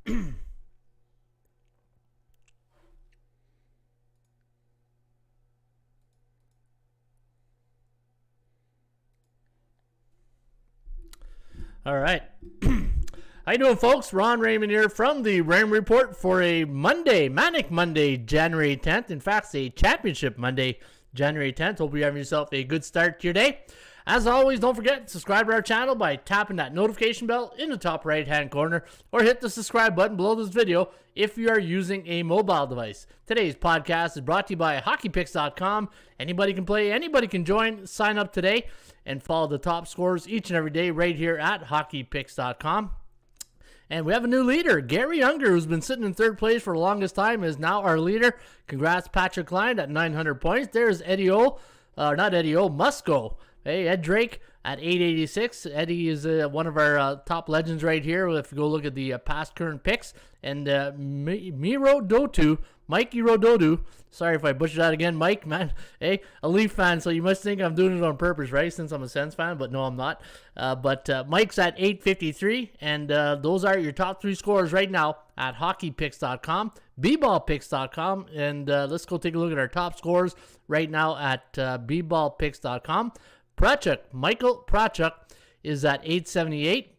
All right. How you doing, folks? Ron Raymond here from the Raymond Report for a Monday, Manic Monday, January 10th. In fact, a Championship Monday, January 10th. Hope you're having yourself a good start to your day. As always, don't forget to subscribe to our channel by tapping that notification bell in the top right-hand corner, or hit the subscribe button below this video if you are using a mobile device. Today's podcast is brought to you by HockeyPicks.com. Anybody can play, anybody can join. Sign up today and follow the top scorers each and every day right here at HockeyPicks.com. And we have a new leader. Gary Unger, who's been sitting in third place for the longest time, is now our leader. Congrats, Patrick Klein, at 900 points. There's Musco. Hey, Ed Drake at 886. Eddie is one of our top legends right here. If you go look at the past current picks. And Miro Dotu, Mikey Rododu. Sorry if I butchered that again, Mike, man. Hey, a Leaf fan, so you must think I'm doing it on purpose, right? Since I'm a Sens fan, but no, I'm not. But Mike's at 853, and those are your top three scorers right now at hockeypicks.com, bballpicks.com, and let's go take a look at our top scorers right now at bballpicks.com. Michael Prachuk is at 878.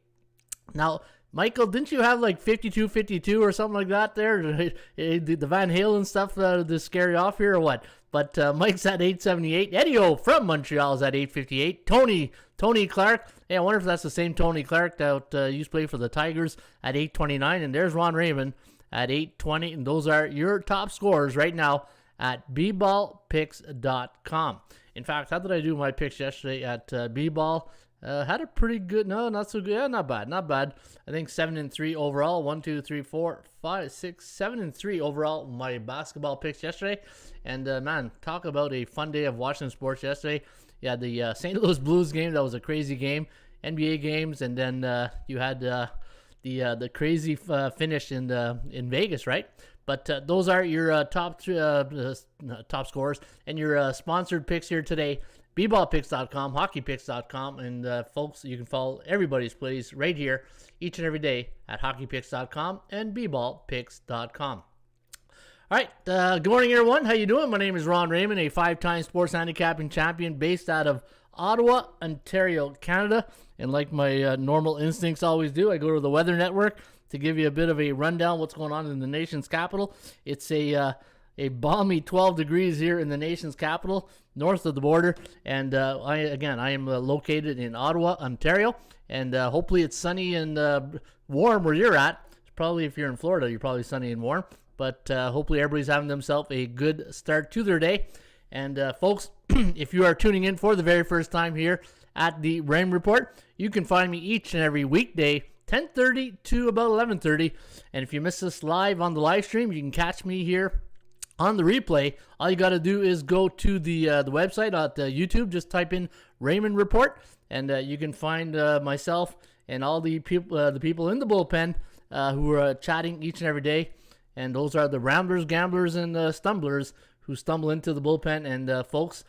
Now, Michael, didn't you have like 52 or something like that there? The Van Halen stuff to scare you off here or what? But Mike's at 878. Eddie O from Montreal is at 858. Tony Clark. Hey, I wonder if that's the same Tony Clark that used to play for the Tigers at 829. And there's Ron Raymond at 820. And those are your top scorers right now at bballpicks.com. In fact, how did I do my picks yesterday at bball? Had a pretty good, no, not so good. Yeah, not bad. I think 7-3 overall. 1, 2, 3, 4, 5, 6, 7-3 overall. My basketball picks yesterday. And man, talk about a fun day of watching sports yesterday. Yeah, the St. Louis Blues game, that was a crazy game. NBA games, and then you had the crazy finish in Vegas, right? But those are your top scorers and your sponsored picks here today. bballpicks.com, hockeypicks.com, and folks, you can follow everybody's plays right here each and every day at hockeypicks.com and bballpicks.com. All right, good morning, everyone. How you doing? My name is Ron Raymond, a 5-time sports handicapping champion based out of Ottawa, Ontario, Canada. And like my normal instincts always do, I go to the Weather Network to give you a bit of a rundown what's going on in the nation's capital. It's a balmy 12 degrees here in the nation's capital, north of the border. And I am located in Ottawa, Ontario. And hopefully it's sunny and warm where you're at. Probably if you're in Florida, you're probably sunny and warm. But hopefully everybody's having themselves a good start to their day. And folks, if you are tuning in for the very first time here at the Raymond Report, you can find me each and every weekday, 10:30 to about 11:30. And if you miss us live on the live stream, you can catch me here on the replay. All you got to do is go to the website at YouTube. Just type in Raymond Report, and you can find myself and all the people in the bullpen who are chatting each and every day. And those are the ramblers, gamblers, and stumblers who stumble into the bullpen. And folks,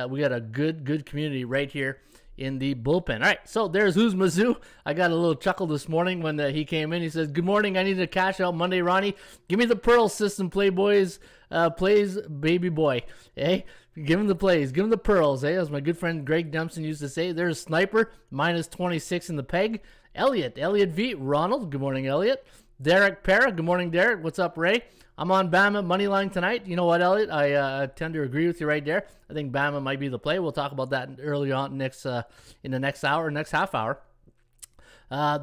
we got a good community right here in the bullpen. All right, so there's Who's Mizzou. I got a little chuckle this morning when he came in. He says, "Good morning. I need to cash out Monday, Ronnie. Give me the Pearl system, Playboys, plays, baby boy. Hey, give him the plays. Give him the pearls. Hey, as my good friend Greg Dempson used to say. There's Sniper, minus 26 in the peg. Elliot V. Ronald. Good morning, Elliot. Derek Parra. Good morning, Derek. What's up, Ray? I'm on Bama money line tonight. You know what, Elliot? I tend to agree with you right there. I think Bama might be the play. We'll talk about that early on in the next half hour.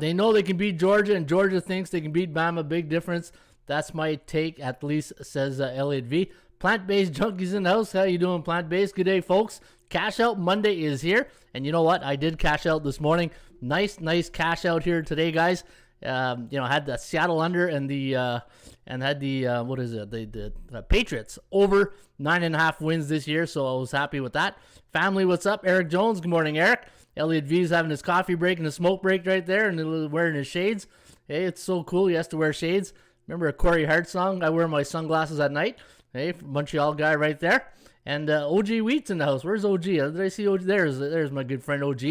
They know they can beat Georgia, and Georgia thinks they can beat Bama. Big difference. That's my take, at least, says Elliot V. Plant-based junkies in the house. How you doing, plant-based? Good day, folks. Cash out Monday is here, and you know what? I did cash out this morning. Nice cash out here today, guys. Had the Seattle under and the Patriots over 9.5 wins this year, so I was happy with that. Family, what's up? Eric Jones, good morning, Eric. Elliot V's having his coffee break and a smoke break right there, and wearing his shades. Hey, it's so cool. He has to wear shades. Remember a Corey Hart song? I wear my sunglasses at night. Hey, Montreal guy right there. And OG Wheat's in the house. Where's OG? Did I see OG? There's my good friend OG.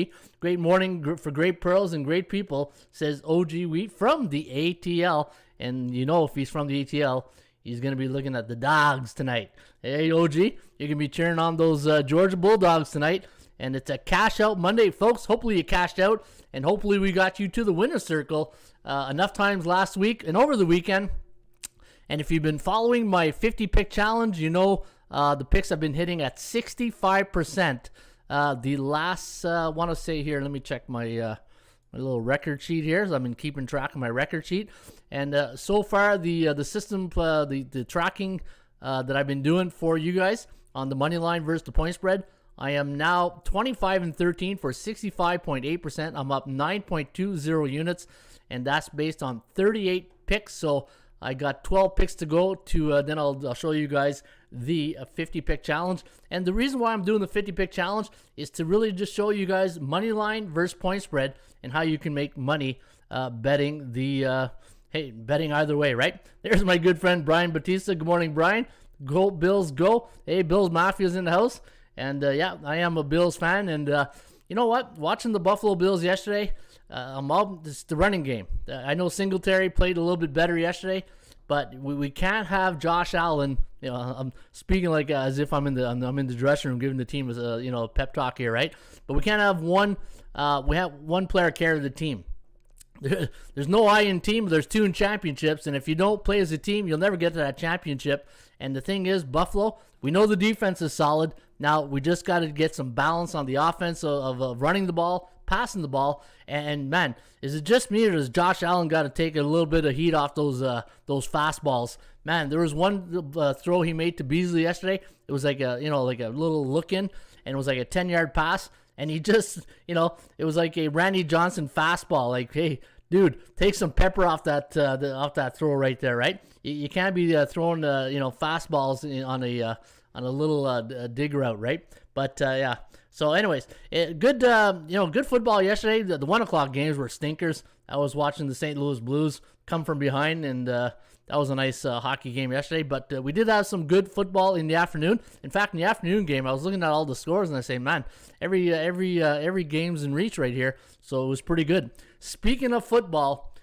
Great morning for great pearls and great people, says OG Wheat from the ATL. And you know, if he's from the ATL, he's going to be looking at the Dogs tonight. Hey, OG, you're going to be cheering on those Georgia Bulldogs tonight. And it's a cash out Monday, folks. Hopefully you cashed out, and hopefully we got you to the winner's circle enough times last week and over the weekend. And if you've been following my 50-pick challenge, you know the picks have been hitting at 65%. The last, want to say here, let me check my little record sheet here. So I've been keeping track of my record sheet. And so far, the system, the tracking that I've been doing for you guys on the money line versus the point spread, I am now 25-13 for 65.8%. I'm up 9.20 units, and that's based on 38 picks. So I got 12 picks to go to, then I'll show you guys the 50-pick challenge. And the reason why I'm doing the 50-pick challenge is to really just show you guys money line versus point spread and how you can make money betting betting either way, right? There's my good friend Brian Batista. Good morning, Brian. Go Bills, go. Hey, Bills Mafia's in the house. And yeah, I am a Bills fan. And you know what? Watching the Buffalo Bills yesterday, it's the running game. I know Singletary played a little bit better yesterday, but we can't have Josh Allen. You know, I'm speaking like as if I'm in the dressing room giving the team a pep talk here, right? But we can't have one. We have one player carry the team. There's no I in team. There's two in championships, and if you don't play as a team, you'll never get to that championship. And the thing is, Buffalo, we know the defense is solid. Now we just got to get some balance on the offense of running the ball, passing the ball. And man, is it just me, or does Josh Allen got to take a little bit of heat off those fastballs? Man, there was one throw he made to Beasley yesterday. It was like a little look in, and it was like a 10-yard pass. And he just, it was like a Randy Johnson fastball. Like, hey, dude, take some pepper off that throw right there, right? You can't be throwing fastballs on a little dig route, right? But yeah. So, anyways, good football yesterday. The 1 o'clock games were stinkers. I was watching the St. Louis Blues come from behind, and that was a nice hockey game yesterday. But we did have some good football in the afternoon. In fact, in the afternoon game, I was looking at all the scores, and I say, man, every game's in reach right here. So it was pretty good. Speaking of football,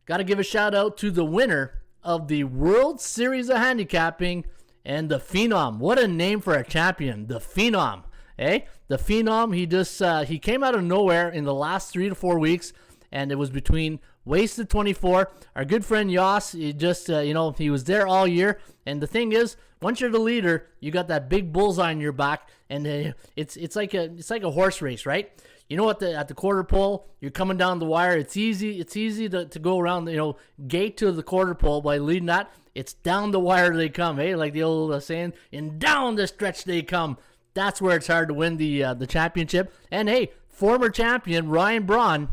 got to give a shout out to the winner of the World Series of Handicapping and the Phenom. What a name for a champion, the Phenom. Eh? The Phenom, he came out of nowhere in the last 3 to 4 weeks, and it was between Wasted 24. Our good friend Yoss, he was there all year. And the thing is, once you're the leader, you got that big bullseye on your back, and it's like a horse race, right? You know, at the quarter pole, you're coming down the wire. It's easy to go around, gate to the quarter pole by leading that. It's down the wire they come, hey, like the old saying, and down the stretch they come. That's where it's hard to win the championship. And hey, former champion Ryan Braun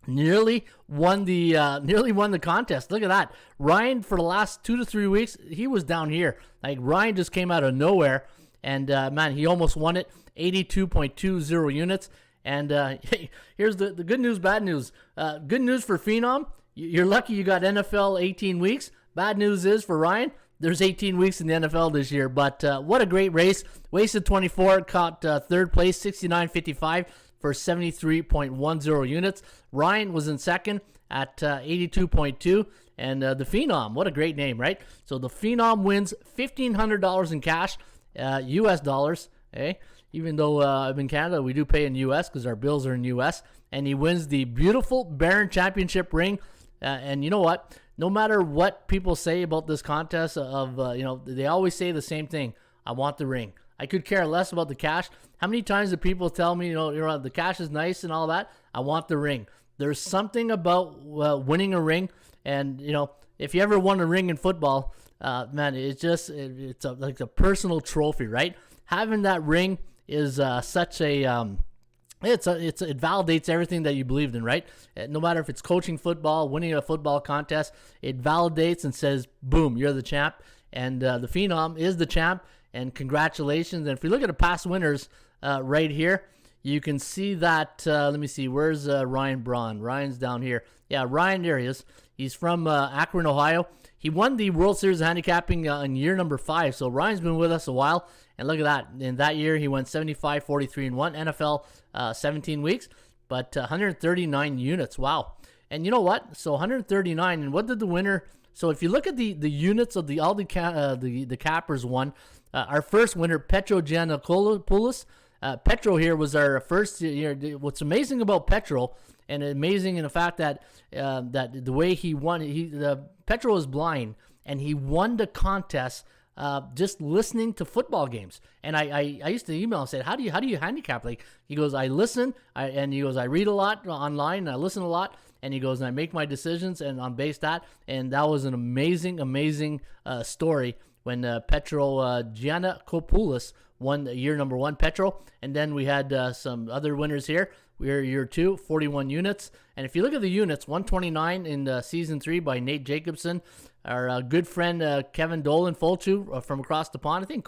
nearly won the contest. Look at that. Ryan, for the last 2 to 3 weeks, he was down here. Like, Ryan just came out of nowhere, and man, he almost won it. 82.20 units. And hey, here's the good news, bad news. Good news for Phenom, you're lucky you got NFL 18 weeks. Bad news is for Ryan, there's 18 weeks in the NFL this year. But what a great race. Wasted 24 caught third place, 69.55 for 73.10 units. Ryan was in second at 82.2. And the Phenom, what a great name, right? So the Phenom wins $1,500 in cash, U.S. dollars. Eh? Even though I'm in Canada, we do pay in U.S. because our bills are in U.S. And he wins the beautiful Baron Championship ring. And you know what? No matter what people say about this contest, they always say the same thing. I want the ring. I could care less about the cash. How many times do people tell me, the cash is nice and all that? I want the ring. There's something about winning a ring. And, if you ever won a ring in football, man, it's like a personal trophy, right? Having that ring is such a it validates everything that you believed in, right? No matter if it's coaching football, winning a football contest, it validates and says, boom, you're the champ. And the Phenom is the champ, and congratulations. And if we look at the past winners right here, you can see that, let me see, where's Ryan Braun? Ryan's down here. Yeah, Ryan, there he is. He's from Akron, Ohio. He won the World Series of Handicapping in year number 5. So Ryan's been with us a while. And look at that. In that year, he went 75, 43, and 1. NFL 17 weeks, but 139 units. Wow. And you know what? So 139. And what did the winner? So if you look at the units of the cappers won, our first winner, Petro Giannakopoulos. Petro here was our first year. What's amazing about Petro, and amazing in the fact that that the way he won, Petro is blind, and he won the contest just listening to football games. And I used to email and say, how do you handicap? Like, he goes, I listen, and he goes, I read a lot online, and I listen a lot. And he goes, and I make my decisions, and on base that. And that was an amazing story when Petro Giannakopoulos won year number 1, Petro. And then we had some other winners here. We are year 2, 41 units. And if you look at the units, 129 in season 3 by Nate Jacobson. Our good friend Kevin Dolan Folchu from across the pond. I think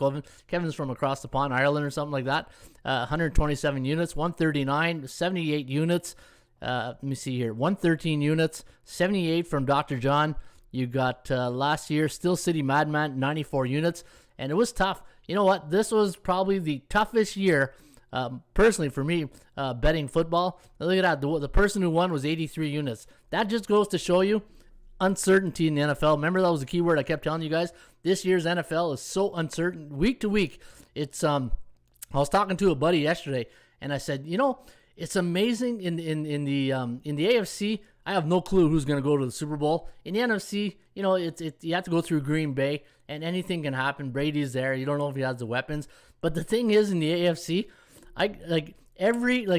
Kevin's from across the pond, Ireland or something like that. 127 units, 139, 78 units. Let me see here. 113 units, 78 from Dr. John. You got last year, Still City Madman, 94 units. And it was tough. You know what? This was probably the toughest year, personally for me, betting football. Now look at that. The person who won was 83 units. That just goes to show you uncertainty in the NFL. Remember, that was the key word I kept telling you guys. This year's NFL is so uncertain. Week to week, it's I was talking to a buddy yesterday, and I said, you know, it's amazing in the AFC. I have no clue who's going to go to the Super Bowl. In the NFC, you know, you have to go through Green Bay, and anything can happen. Brady's there. You don't know if he has the weapons. But the thing is, in the AFC,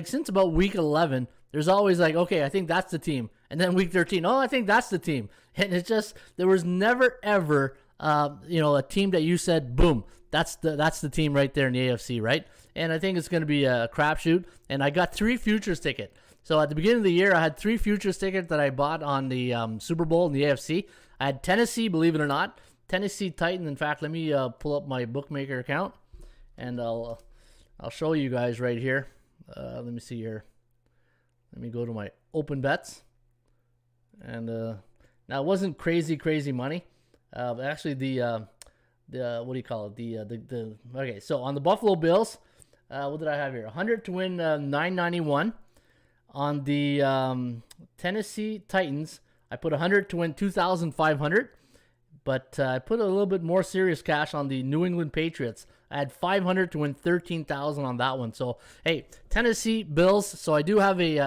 since about week 11, there's always like, okay, I think that's the team. And then week 13, oh, I think that's the team. And it's just, there was never ever a team that you said, boom, that's the team right there in the AFC, right? And I think it's going to be a crapshoot. And I got 3 futures tickets. So at the beginning of the year, I had 3 futures tickets that I bought on the Super Bowl in the AFC. I had Tennessee, believe it or not, Tennessee Titans. In fact, let me pull up my bookmaker account, and I'll show you guys right here. Let me see here. Let me go to my open bets, and now it wasn't crazy money. Actually, the what do you call it? The okay. So on the Buffalo Bills, what did I have here? 100 to win, 991. On the Tennessee Titans, I put 100 to win 2,500. But I put a little bit more serious cash on the New England Patriots. I had 500 to win 13,000 on that one. So, hey, Tennessee Bills. So I do have a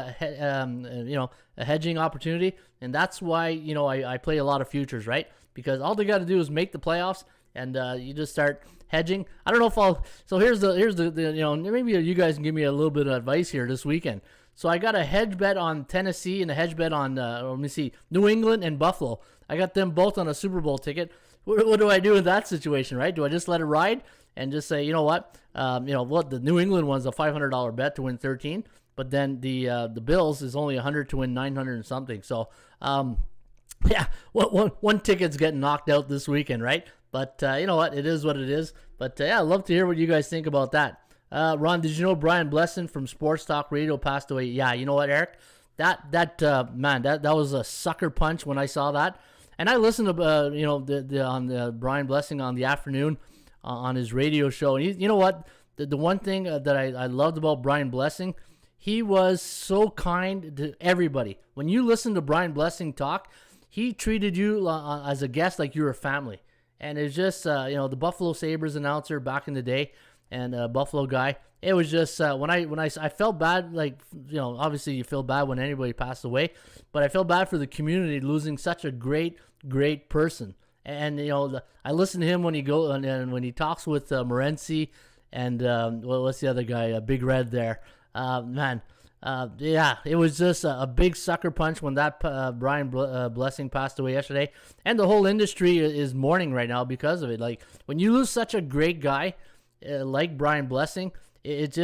hedging opportunity, and that's why I play a lot of futures, right? Because all they got to do is make the playoffs, and you just start hedging. I don't know if I'll. So here's the maybe you guys can give me a little bit of advice here this weekend. So I got a hedge bet on Tennessee and a hedge bet on New England and Buffalo. I got them both on a Super Bowl ticket. What do I do in that situation, right? Do I just let it ride and just say, you know what, the New England one's a $500 bet to win 13, but then the Bills is only 100 to win 900 and something. So one ticket's getting knocked out this weekend, right? But you know what, it is what it is. But I'd love to hear what you guys think about that. Ron, did you know Brian Blessing from Sports Talk Radio passed away? Yeah, you know what, Eric? That was a sucker punch when I saw that. And I listened to on Brian Blessing on the afternoon on his radio show. And you know what? The one thing that I loved about Brian Blessing, he was so kind to everybody. When you listen to Brian Blessing talk, he treated you as a guest like you were a family. And it's just the Buffalo Sabres announcer back in the day. And Buffalo guy. It was just when I felt bad, obviously you feel bad when anybody passed away, but I felt bad for the community losing such a great person. And I listen to him when when he talks with Morency and what's the other guy, Big Red there, it was just a big sucker punch when that Brian Blessing passed away yesterday, and the whole industry is mourning right now because of it. Like, when you lose such a great guy like Brian Blessing, it's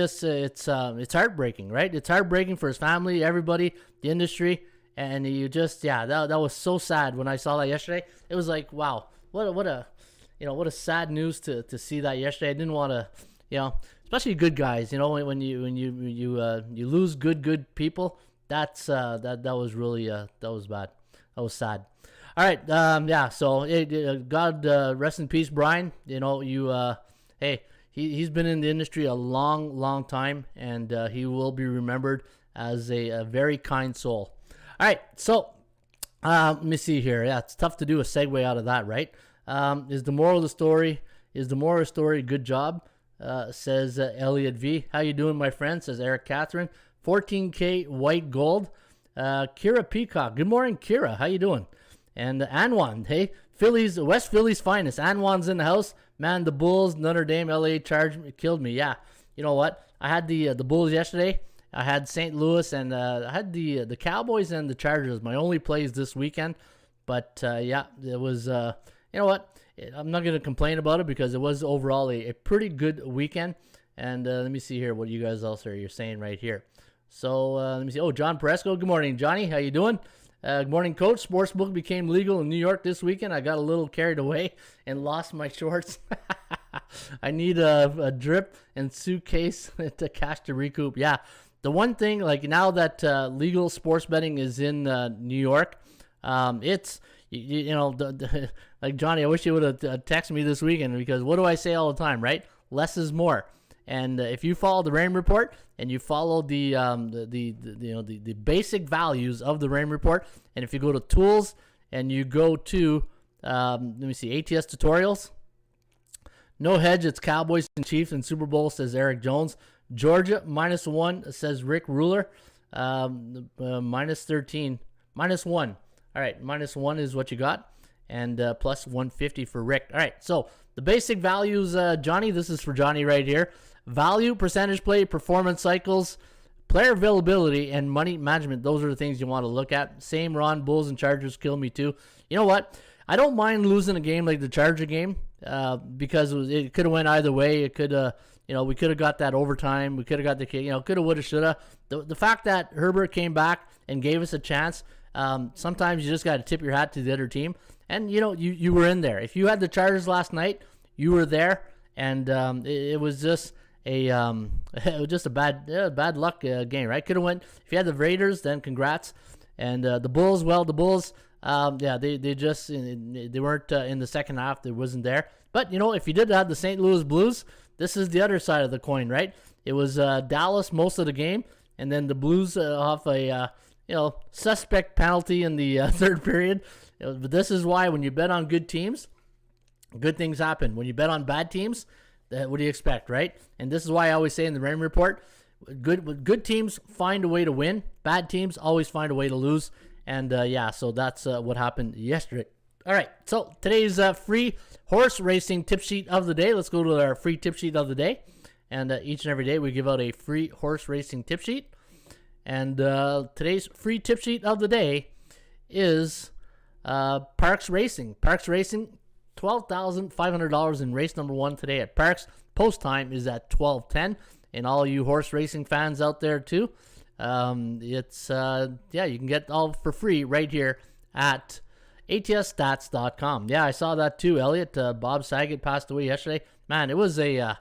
heartbreaking, right? It's heartbreaking for his family, everybody, the industry, and you just that was so sad when I saw that yesterday. It was like, wow, what a sad news to see that yesterday. I didn't want to, especially good guys, when you lose good people, that was really that was bad. That was sad. All right, yeah. So God rest in peace, Brian. Hey, he's been in the industry a long, long time, and he will be remembered as a very kind soul. All right, so let me see here. Yeah, it's tough to do a segue out of that, right? Is the moral of the story? Good job, says Elliot V. How you doing, my friend? Says Eric Catherine. 14K white gold. Kira Peacock. Good morning, Kira. How you doing? And Anwan. Hey, West Philly's finest. Anwan's in the house. Man, the Bulls, Notre Dame, LA killed me. Yeah, you know what? I had the Bulls yesterday. I had St. Louis, and I had the Cowboys and the Chargers. My only plays this weekend. But, yeah, it was, you know what? I'm not going to complain about it because it was overall a pretty good weekend. And let me see here what you guys else are saying right here. So let me see. Oh, John Presco. Good morning, Johnny. How you doing? Good morning, Coach. Sportsbook became legal in New York this weekend. I got a little carried away and lost my shorts. I need a drip and suitcase to cash to recoup. Yeah, the one thing, like now that legal sports betting is in New York, it's, like Johnny, I wish you would have texted me this weekend, because what do I say all the time, right? Less is more. And if you follow the Rain Report and you follow the basic values of the Rain Report, and if you go to tools and you go to let me see, ATS tutorials, no hedge, it's Cowboys and Chiefs in Super Bowl, says Eric Jones. Georgia -1, says Rick Ruler. -13, -1. All right, -1 is what you got, and plus 150 for Rick. All right, so the basic values, Johnny, this is for Johnny right here. Value, percentage play, performance cycles, player availability, and money management. Those are the things you want to look at. Same, Ron, Bulls and Chargers kill me too. You know what? I don't mind losing a game like the Charger game because it could have went either way. It could have, we could have got that overtime. We could have got the, could have, would have, should have. The fact that Herbert came back and gave us a chance, sometimes you just got to tip your hat to the other team. And, you were in there. If you had the Chargers last night, you were there. And it was just a bad luck game, right? Could have went. If you had the Raiders, then congrats. And the Bulls, they weren't in the second half. They wasn't there. But if you did have the St. Louis Blues, this is the other side of the coin, right? It was Dallas most of the game, and then the Blues off a suspect penalty in the third period. But this is why when you bet on good teams, good things happen. When you bet on bad teams, what do you expect, right? And this is why I always say in the Rain Report, good teams find a way to win. Bad teams always find a way to lose. And so that's what happened yesterday. All right, so today's free horse racing tip sheet of the day. Let's go to our free tip sheet of the day. And each and every day we give out a free horse racing tip sheet. And today's free tip sheet of the day is Parks Racing. Parks Racing, $12,500 in race number 1 today at Parks. Post time is at 12:10. And all you horse racing fans out there too, you can get all for free right here at atsstats.com. Yeah, I saw that too, Elliot. Bob Saget passed away yesterday. Man, it was it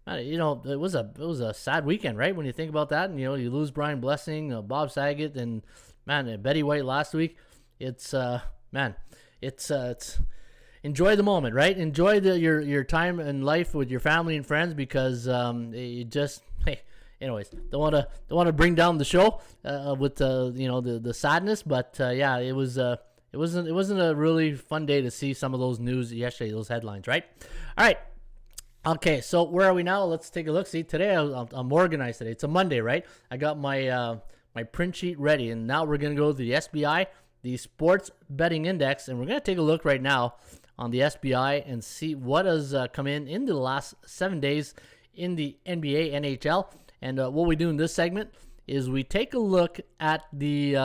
was a sad weekend, right? When you think about that, and you lose Brian Blessing, Bob Saget, and Betty White last week. It's enjoy the moment, right? Enjoy your time in life with your family and friends, because you just anyways, don't want to bring down the show with the sadness, but it wasn't a really fun day to see some of those news yesterday, those headlines, right? All right. Okay, so where are we now? Let's take a look. See, today I'm organized today. It's a Monday, right? I got my my print sheet ready, and now we're gonna go to the SBI, the Sports Betting Index, and we're gonna take a look right now on the SBI and see what has come in the last 7 days in the NBA, NHL. And what we do in this segment is we take a look at the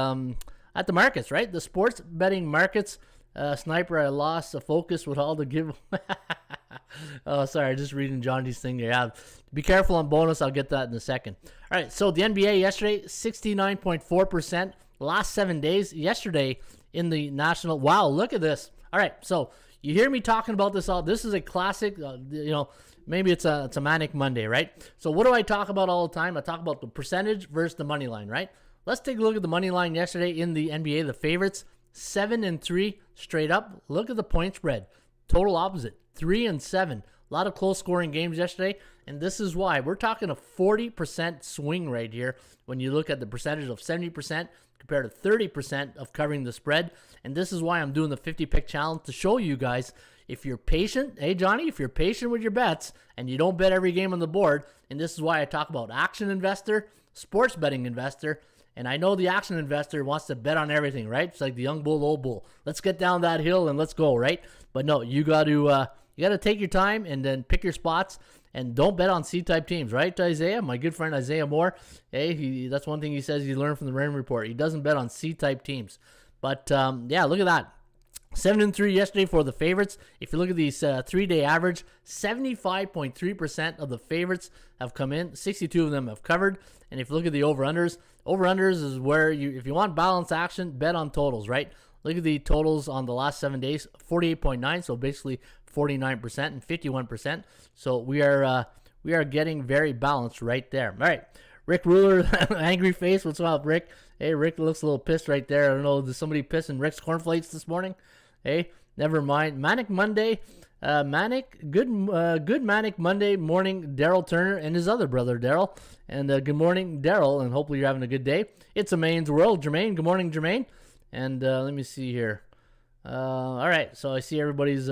markets, right? The sports betting markets. Sniper, I lost the focus with all the give. Oh, sorry, just reading Johnny's thing here. Yeah, be careful on bonus. I'll get that in a second. All right, so the NBA yesterday, 69.4%. Last 7 days. Yesterday in the national. Wow, look at this. All right, so you hear me talking about this all. This is a classic. Maybe it's a manic Monday, right? So what do I talk about all the time? I talk about the percentage versus the money line, right? Let's take a look at the money line yesterday in the NBA. The favorites, 7-3 straight up. Look at the point spread. Total opposite, 3-7. A lot of close scoring games yesterday, and this is why we're talking a 40% swing right here when you look at the percentage of 70% compared to 30% of covering the spread. And this is why I'm doing the 50 pick challenge, to show you guys, if you're patient, hey Johnny, if you're patient with your bets and you don't bet every game on the board, and this is why I talk about action investor, sports betting investor. And I know the action investor wants to bet on everything, right? It's like the young bull, old bull. Let's get down that hill and let's go, right? But no, you got to take your time and then pick your spots, and don't bet on C-type teams, right, Isaiah? My good friend Isaiah Moore, hey, that's one thing he says he learned from the Raymond Report. He doesn't bet on C-type teams. But, yeah, look at that. 7-3 yesterday for the favorites. If you look at these 3-day average, 75.3% of the favorites have come in. 62 of them have covered. And if you look at the over-unders is where if you want balanced action, bet on totals, right? Look at the totals on the last 7 days, 48.9, so basically 49% and 51%. So we are getting very balanced right there. All right, Rick Ruler, angry face. What's up, Rick? Hey, Rick looks a little pissed right there. I don't know, did somebody piss in Rick's cornflakes this morning? Hey, never mind. Manic Monday, good Manic Monday morning, Daryl Turner and his other brother, Daryl. And good morning, Daryl, and hopefully you're having a good day. It's a Maine's World. Jermaine, good morning, Jermaine. And let me see here. All right, so I see everybody's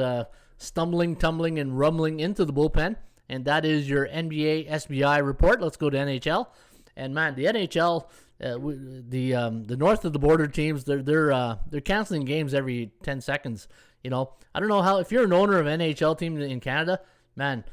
stumbling, tumbling, and rumbling into the bullpen. And that is your NBA SBI report. Let's go to NHL. And man, the NHL, the north of the border teams, they're canceling games every 10 seconds. You know, I don't know how, if you're an owner of an NHL team in Canada, man,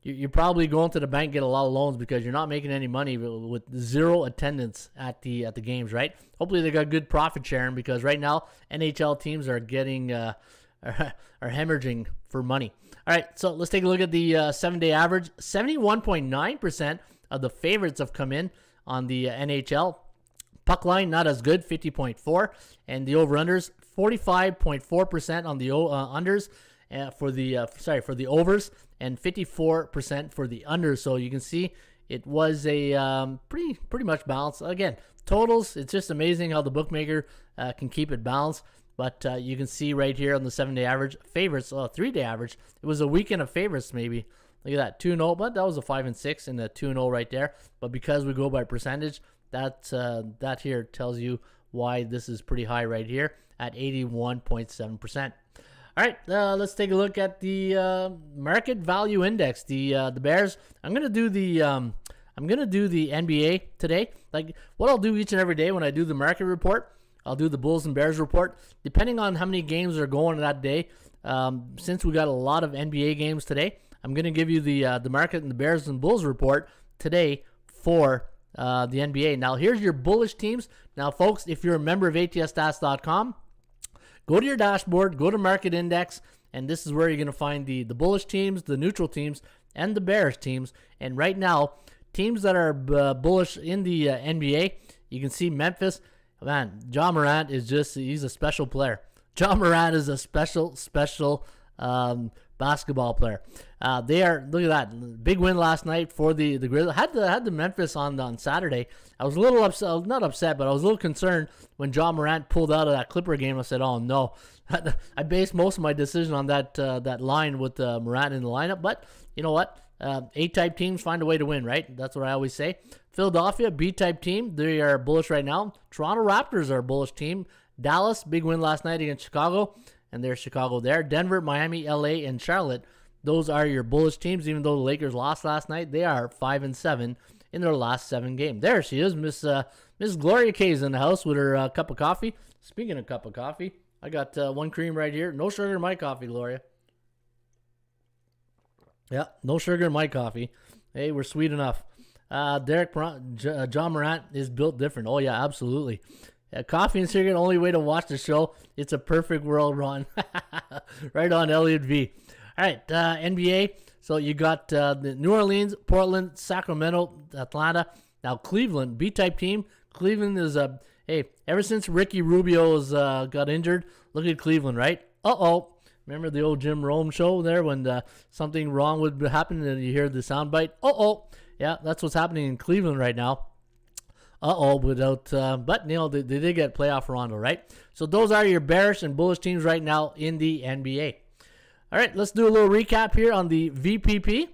you're probably going to the bank, get a lot of loans, because you're not making any money with zero attendance at the games, right? Hopefully they got good profit sharing, because right now NHL teams are getting are hemorrhaging for money. All right, so let's take a look at the 7-day average. 71.9% of the favorites have come in on the NHL. Puck line, not as good, 50.4. And the over-unders, 45.4% on the unders for the overs, and 54% for the unders. So you can see it was a pretty much balanced. Again, totals, it's just amazing how the bookmaker can keep it balanced. But you can see right here on the 7-day average, favorites, 3-day average, it was a weekend of favorites maybe. Look at that, 2-0, but that was a 5-6 and a 2-0 right there. But because we go by percentage, that here tells you why this is pretty high right here at 81.7%. All right, let's take a look at the market value index. The Bears. I'm gonna do the NBA today. Like what I'll do each and every day when I do the market report, I'll do the Bulls and Bears report, depending on how many games are going that day. Since we got a lot of NBA games today, I'm going to give you the market and the Bears and Bulls report today for the NBA. Now, here's your bullish teams. Now, folks, if you're a member of ATSstats.com, go to your dashboard, go to market index, and this is where you're going to find the bullish teams, the neutral teams, and the bearish teams. And right now, teams that are bullish in the NBA, you can see Memphis. Man, John Morant is he's a special player. John Morant is a special basketball player. Look at that, big win last night for the Grizzlies. Had the Memphis on Saturday. I was a little upset, not upset, but I was a little concerned when John Morant pulled out of that Clipper game. I said, oh no. I based most of my decision on that line with Morant in the lineup, but you know what? A-type teams find a way to win, right? That's what I always say. Philadelphia, B-type team. They are bullish right now. Toronto Raptors are a bullish team. Dallas, big win last night against Chicago, and there's Chicago there. Denver, Miami, LA, and Charlotte. Those are your bullish teams, even though the Lakers lost last night. They are 5-7 in their last 7 games. There she is, Miss Gloria K's in the house with her cup of coffee. Speaking of cup of coffee, I got one cream right here. No sugar in my coffee, Gloria. Yeah, no sugar in my coffee. Hey, we're sweet enough. John Morant is built different. Oh, yeah, absolutely. Coffee and cigarette, only way to watch the show. It's a perfect world, Ron. Right on, Elliot V. All right, NBA. So you got the New Orleans, Portland, Sacramento, Atlanta. Now Cleveland, B-type team. Cleveland is ever since Ricky Rubio's got injured, look at Cleveland, right? Uh-oh. Remember the old Jim Rome show there when something wrong would happen and you hear the soundbite? Uh-oh. Yeah, that's what's happening in Cleveland right now. Without, but they did get playoff Rondo, right? So those are your bearish and bullish teams right now in the NBA. All right, let's do a little recap here on the VPP.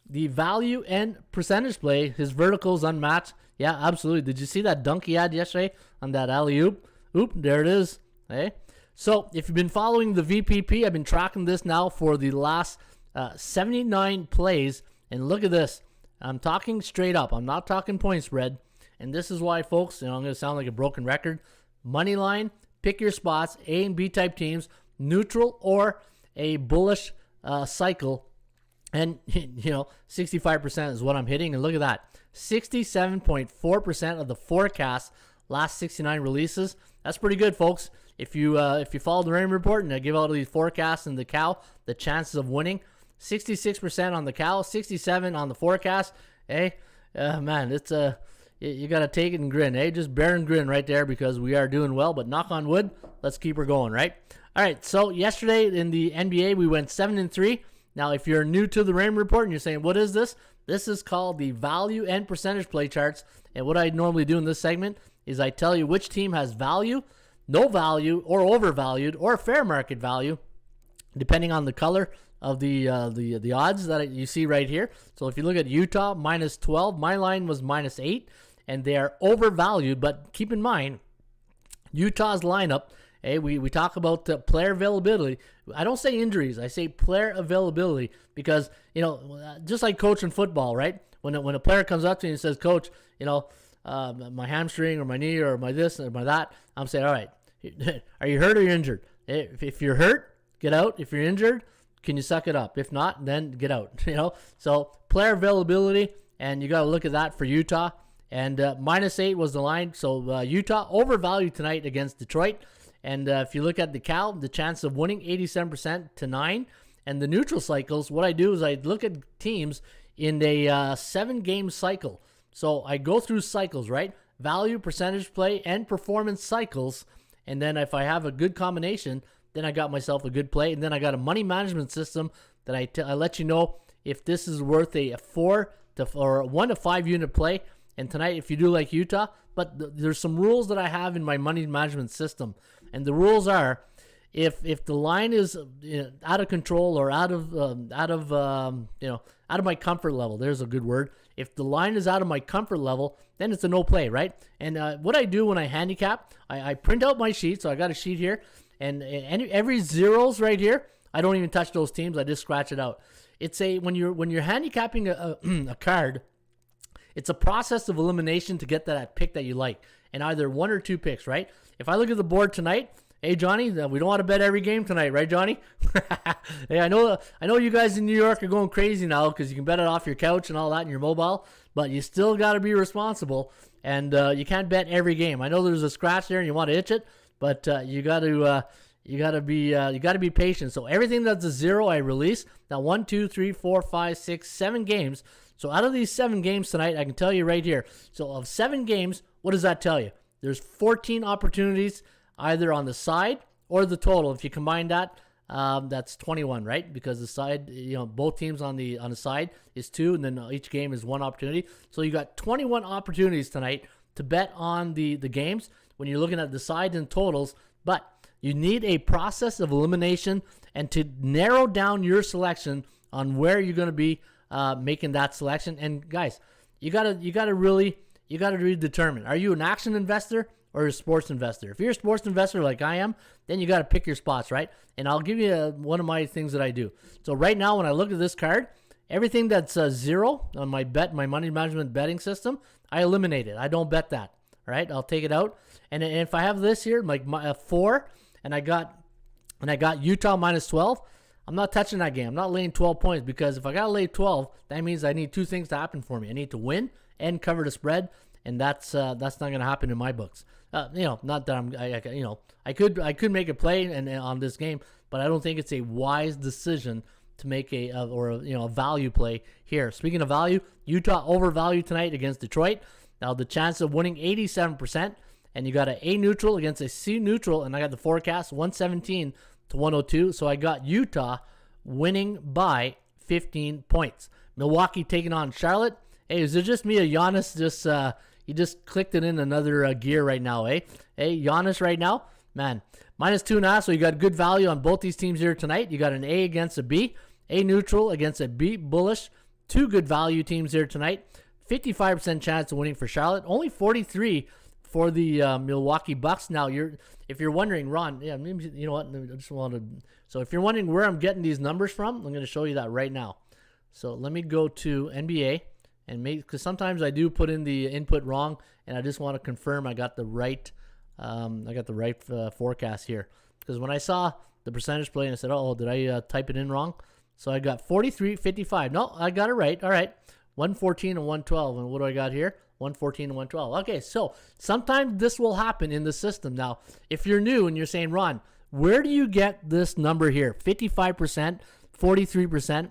The value and percentage play, his verticals unmatched. Yeah, absolutely. Did you see that dunk he had yesterday on that alley-oop? Oop, there it is. Hey. So if you've been following the VPP, I've been tracking this now for the last 79 plays. And look at this. I'm talking straight up. I'm not talking point spread. And this is why, folks, I'm going to sound like a broken record. Money line, pick your spots, A and B type teams, neutral or a bullish cycle. And, 65% is what I'm hitting. And look at that. 67.4% of the forecast last 69 releases. That's pretty good, folks. If you follow the Raymond Report and I give out these forecasts and the cow, the chances of winning, 66% on the cow, 67 on the forecast. Hey, man, it's you got to take it and grin. Hey, just bear and grin right there because we are doing well. But knock on wood, let's keep her going, right? All right, so yesterday in the NBA, we went 7-3. Now, if you're new to the Raymond Report and you're saying, what is this? This is called the value and percentage play charts. And what I normally do in this segment is I tell you which team has value, no value, or overvalued, or fair market value, depending on the color of the odds that you see right here. So if you look at Utah, minus 12, my line was minus 8, and they are overvalued. But keep in mind, Utah's lineup, hey, we talk about player availability. I don't say injuries. I say player availability because, just like coaching football, right? When a player comes up to you and says, Coach, my hamstring or my knee or my this or my that, I'm saying, all right, are you hurt or you're injured? If you're hurt, get out. If you're injured, can you suck it up? If not, then get out. So player availability, and you got to look at that for Utah. And minus 8 was the line. So Utah overvalued tonight against Detroit. And if you look at the Cal, the chance of winning 87% to 9. And the neutral cycles, what I do is I look at teams in a 7-game cycle. So I go through cycles, right? Value, percentage play, and performance cycles. And then if I have a good combination, then I got myself a good play. And then I got a money management system that I let you know if this is worth a 1 to 5 unit play. And tonight, if you do like Utah, but there's some rules that I have in my money management system. And the rules are, if the line is out of control or out of my comfort level, there's a good word. If the line is out of my comfort level, then it's a no play, right? And what I do when I handicap, I print out my sheet. So I got a sheet here, and every zeros right here, I don't even touch those teams. I just scratch it out. It's when you're handicapping a card, it's a process of elimination to get that pick that you like, and either 1 or 2 picks, right? If I look at the board tonight, hey Johnny, we don't want to bet every game tonight, right, Johnny? Hey, I know you guys in New York are going crazy now because you can bet it off your couch and all that in your mobile, but you still got to be responsible, and you can't bet every game. I know there's a scratch there and you want to itch it, but you got to be patient. So everything that's a 0, I release. Now 1, 2, 3, 4, 5, 6, 7 games. So out of these 7 games tonight, I can tell you right here. So of 7 games, what does that tell you? There's 14 opportunities either on the side or the total. If you combine that, that's 21, right? Because the side, both teams on the side is 2, and then each game is 1 opportunity. So you got 21 opportunities tonight to bet on the games when you're looking at the sides and totals. But you need a process of elimination and to narrow down your selection on where you're going to be making that selection. And guys, you gotta really determine, are you an action investor or a sports investor? If you're a sports investor like I am, then you got to pick your spots, right? And I'll give you one of my things that I do. So right now, when I look at this card, everything that's 0 on my money management betting system, I eliminate it. I don't bet that. All right, I'll take it out. And if I have this here, like 4, and I got Utah minus 12. I'm not touching that game. I'm not laying 12 points because if I got to lay 12, that means I need 2 things to happen for me. I need to win and cover the spread, and that's not going to happen in my books. Not that I could make a play and on this game, but I don't think it's a wise decision to make a value play here. Speaking of value, Utah overvalued tonight against Detroit. Now the chance of winning 87%, and you got an A neutral against a C neutral, and I got the forecast 117 to 102. So I got Utah winning by 15 points. Milwaukee taking on Charlotte. Hey, is it just me or Giannis just You just clicked it in another gear right now, eh? Hey, Giannis right now, man, -2.5. So you got good value on both these teams here tonight. You got an A against a B, A neutral against a B bullish. Two good value teams here tonight. 55% chance of winning for Charlotte. Only 43 for the Milwaukee Bucks. Now, if you're wondering, Ron, yeah, maybe, you know what? I just wanted. So if you're wondering where I'm getting these numbers from, I'm going to show you that right now. So let me go to NBA and because sometimes I do put in the input wrong, and I just want to confirm I got the right. Forecast here, because when I saw the percentage play and I said, "Oh, did I type it in wrong?" So I got 43-55. No, I got it right. All right, 114 and 112. And what do I got here? 114 and 112. Okay, so sometimes this will happen in the system. Now, if you're new and you're saying, Ron, where do you get this number here? 55%, 43%.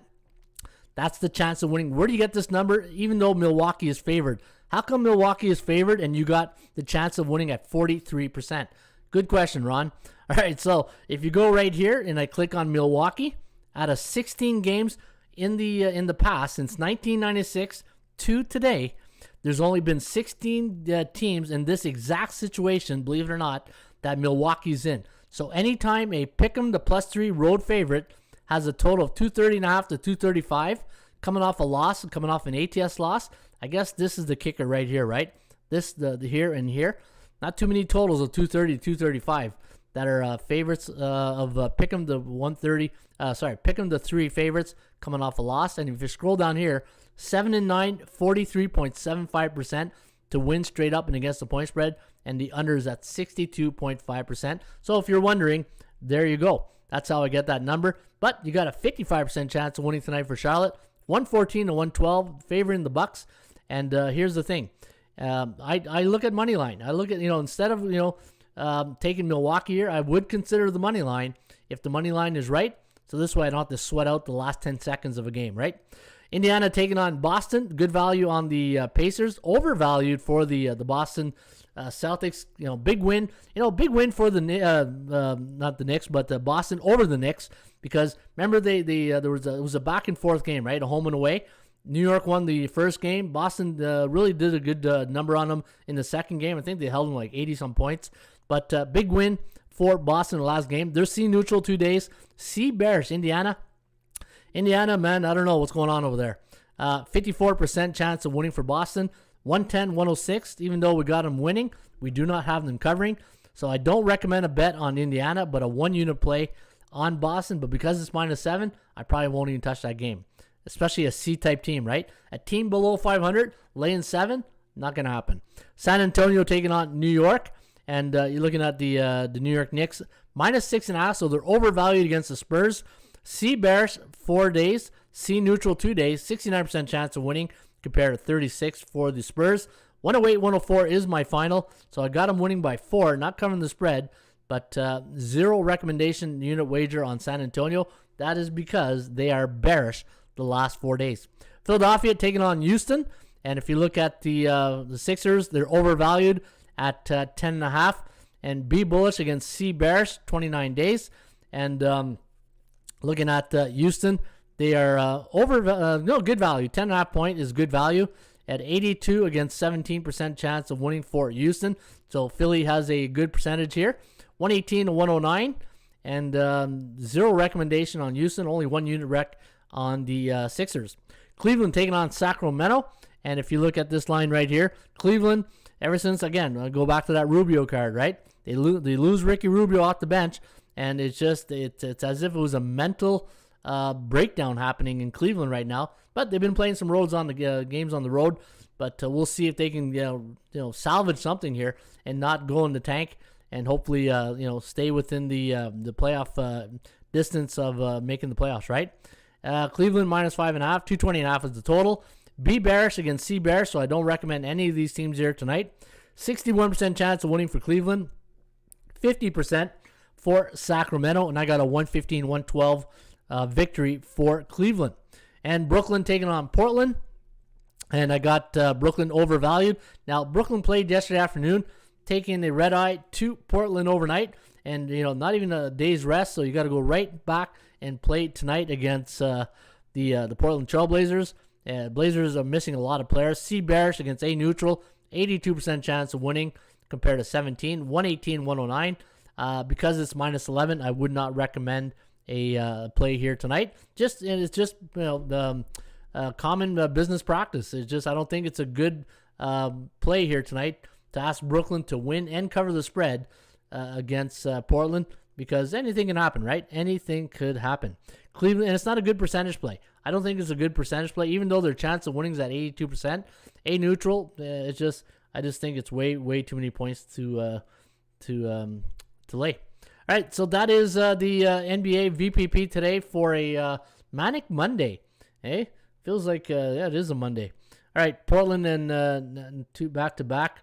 That's the chance of winning. Where do you get this number, even though Milwaukee is favored? How come Milwaukee is favored and you got the chance of winning at 43%? Good question, Ron. All right, so if you go right here and I click on Milwaukee, out of 16 games in the past, since 1996 to today, there's only been 16 teams in this exact situation, believe it or not, that Milwaukee's in. So anytime a pick'em the +3 road favorite has a total of 230.5 to 235, coming off a loss and coming off an ATS loss, I guess this is the kicker right here, right? This, the here and here. Not too many totals of 230 to 235 that are favorites of pick'em the 130. Pick'em the 3 favorites coming off a loss. And if you scroll down here, 7-9, 43.75% to win straight up and against the point spread, and the under is at 62.5%. So if you're wondering, there you go. That's how I get that number. But you got a 55% chance of winning tonight for Charlotte. 114 to 112, favoring the Bucks. And here's the thing. I look at money line. I look at, instead of, taking Milwaukee here, I would consider the money line if the money line is right. So this way I don't have to sweat out the last 10 seconds of a game, right? Indiana taking on Boston. Good value on the Pacers. Overvalued for the Boston Celtics. Big win. Big win for the not the Knicks, but Boston over the Knicks, because remember it was a back and forth game, right? A home and away. New York won the first game. Boston really did a good number on them in the second game. I think they held them like 80-some points. But big win for Boston in the last game. They're C neutral 2 days. C Bears, Indiana. Indiana, man, I don't know what's going on over there. 54% chance of winning for Boston. 110, 106. Even though we got them winning, we do not have them covering. So I don't recommend a bet on Indiana, but a 1-unit play on Boston. But because it's -7, I probably won't even touch that game. Especially a C-type team, right? A team below 500, laying 7, not going to happen. San Antonio taking on New York. And you're looking at the New York Knicks, -6.5, so they're overvalued against the Spurs. C Bears, 4 days. C neutral, 2 days. 69% chance of winning compared to 36 for the Spurs. 108, 104 is my final. So I got them winning by 4, not covering the spread, but 0 recommendation unit wager on San Antonio. That is because they are bearish the last 4 days. Philadelphia taking on Houston. And if you look at the Sixers, they're overvalued at 10.5, and B bullish against C Bears, 29 days. And looking at Houston, they are good value. 10.5 point is good value at 82 against 17% chance of winning for Houston. So Philly has a good percentage here. 118 to 109, and 0 recommendation on Houston. Only 1 unit rec on the Sixers. Cleveland taking on Sacramento. And if you look at this line right here, Cleveland, ever since, again, I go back to that Rubio card, right? They lose Ricky Rubio off the bench, and it's as if it was a mental breakdown happening in Cleveland right now. But they've been playing some games on the road. But we'll see if they can salvage something here and not go in the tank, and hopefully stay within the playoff distance of making the playoffs, right? Cleveland -5.5, 220.5 is the total. B bearish against C bearish, so I don't recommend any of these teams here tonight. 61% chance of winning for Cleveland, 50% for Sacramento, and I got a 115-112 victory for Cleveland. And Brooklyn taking on Portland, and I got Brooklyn overvalued. Now, Brooklyn played yesterday afternoon, taking a red eye to Portland overnight, and not even a day's rest, so you got to go right back and play tonight against the Portland Trailblazers. Blazers are missing a lot of players. C bearish against A neutral, 82% chance of winning compared to 17, 118, 109. Because it's minus 11, I would not recommend a play here tonight. It's just common business practice. It's just I don't think it's a good play here tonight to ask Brooklyn to win and cover the spread against Portland, because anything can happen, right? Anything could happen. Cleveland, and it's not a good percentage play. I don't think it's a good percentage play, even though their chance of winning is at 82%. A neutral, I just think it's way too many points to lay. All right, so that is the NBA VPP today for a Manic Monday. Hey, feels like it is a Monday. All right, Portland and two back-to-back.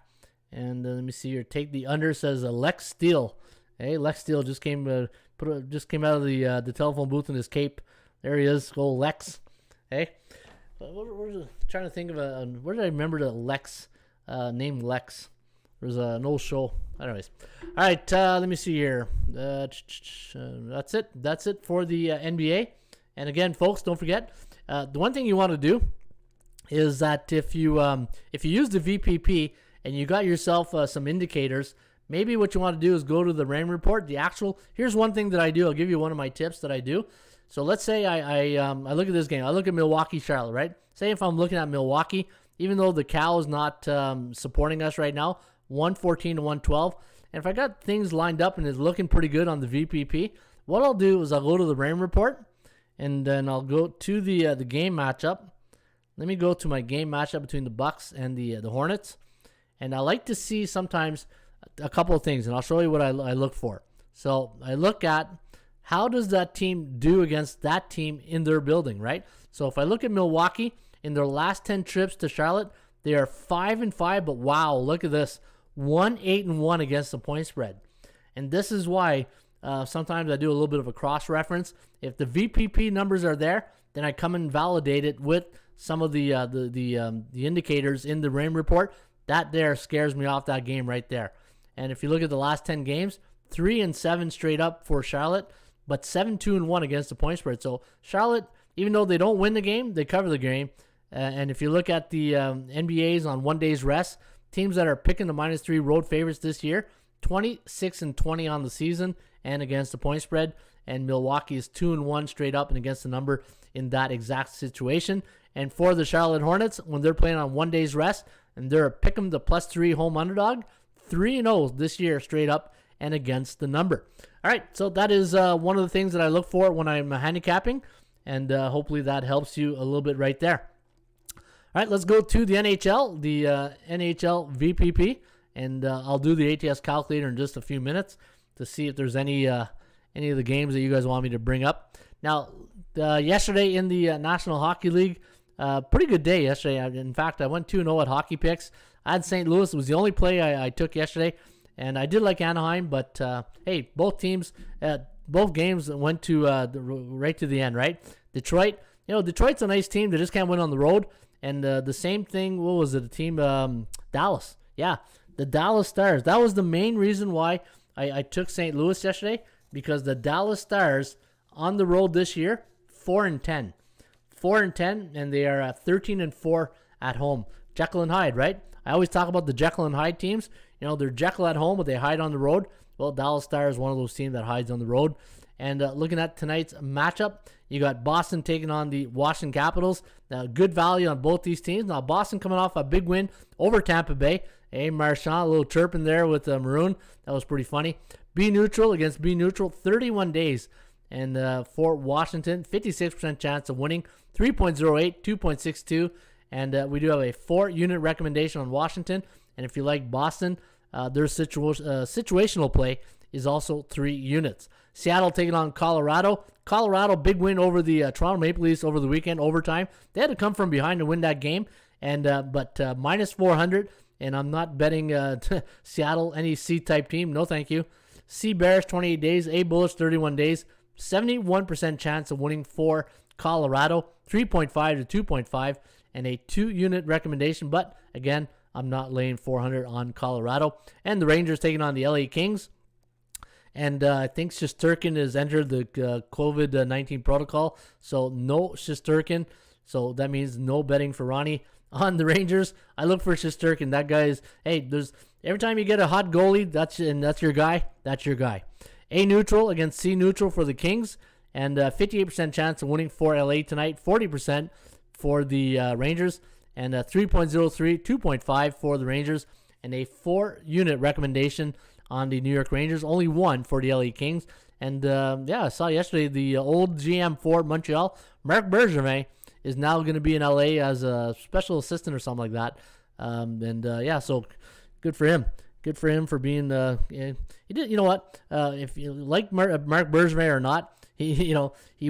And let me see here. Take the under, says Lex Steele. Hey, Lex Steele just came out of the telephone booth in his cape. There he is. Go Lex. Hey, trying to think of where did I remember the Lex name Lex? There's an old show. Anyways, all right. Let me see here. That's it. That's it for the NBA. And again, folks, don't forget the one thing you want to do is that if you use the VPP and you got yourself some indicators, maybe what you want to do is go to the Raymond report. Here's one thing that I do. I'll give you one of my tips that I do. So let's say I look at this game. I look at Milwaukee, Charlotte, right? Say if I'm looking at Milwaukee, even though the Cow is not supporting us right now, 114 to 112. And if I got things lined up and it's looking pretty good on the VPP, what I'll do is I'll go to the Raymond report, and then I'll go to the game matchup. Let me go to my game matchup between the Bucks and the Hornets. And I like to see sometimes a couple of things, and I'll show you what I look for. So I look at how does that team do against that team in their building, right? So if I look at Milwaukee, in their last 10 trips to Charlotte, they are 5-5, but wow, look at this. 1-8-1 against the point spread. And this is why sometimes I do a little bit of a cross-reference. If the VPP numbers are there, then I come and validate it with some of the indicators in the Raymond report. That there scares me off that game right there. And if you look at the last 10 games, 3-7 straight up for Charlotte, but 7-2-1 against the point spread. So Charlotte, even though they don't win the game, they cover the game. And if you look at the NBAs on 1 day's rest, teams that are picking the -3 road favorites this year, 26-20 on the season and against the point spread. And Milwaukee is 2-1 straight up and against the number in that exact situation. And for the Charlotte Hornets, when they're playing on 1 day's rest and they're pick 'em the +3 home underdog, 3-0 this year straight up and against the number. All right, so that is one of the things that I look for when I'm handicapping, and hopefully that helps you a little bit right there. All right, let's go to the NHL, the NHL VPP, and I'll do the ATS calculator in just a few minutes to see if there's any of the games that you guys want me to bring up. Now, yesterday in the National Hockey League, pretty good day yesterday. In fact, I went 2-0 at Hockey Picks. I had St. Louis. It was the only play I took yesterday, and I did like Anaheim, but hey, both teams, both games went to right to the end, right? Detroit, Detroit's a nice team. They just can't win on the road. And the same thing, what was it, the team, Dallas. Yeah, the Dallas Stars. That was the main reason why I took St. Louis yesterday, because the Dallas Stars on the road this year, 4-10. 4-10, and they are 13-4 at home. Jekyll and Hyde, right? I always talk about the Jekyll and Hyde teams. They're Jekyll at home, but they hide on the road. Well, Dallas Stars is one of those teams that hides on the road. And looking at tonight's matchup, you got Boston taking on the Washington Capitals. Good value on both these teams. Now, Boston coming off a big win over Tampa Bay. Hey, Marchand, a little chirp in there with Maroon. That was pretty funny. B neutral against B neutral, 31 days. And for Washington, 56% chance of winning, 3.08, 2.62. And we do have a 4-unit recommendation on Washington. And if you like Boston, their situational play is also 3 units. Seattle taking on Colorado. Colorado, big win over the Toronto Maple Leafs over the weekend, overtime. They had to come from behind to win that game, and but minus 400, and I'm not betting Seattle, any C-type team. No, thank you. C Bears, 28 days. A Bullets, 31 days. 71% chance of winning for Colorado. 3.5 to 2.5, and a 2-unit recommendation. But, again, I'm not laying 400 on Colorado. And the Rangers taking on the LA Kings. And I think Shesterkin has entered the COVID-19 protocol, so no Shesterkin. So that means no betting for Ronnie on the Rangers, I look for Shesterkin. That guy is, hey, there's every time you get a hot goalie, that's your guy. That's your guy. A neutral against C neutral for the Kings, and 58% chance of winning for LA tonight, 40% for the Rangers, and 3.03, 2.5 for the Rangers, and a 4-unit recommendation on the New York Rangers, only 1 for the LA Kings. And I saw yesterday the old GM for Montreal, Marc Bergevin, is now going to be in LA as a special assistant or something like that. So good for him. Good for him for being. He did. You know what? If you like Marc Bergevin or not, he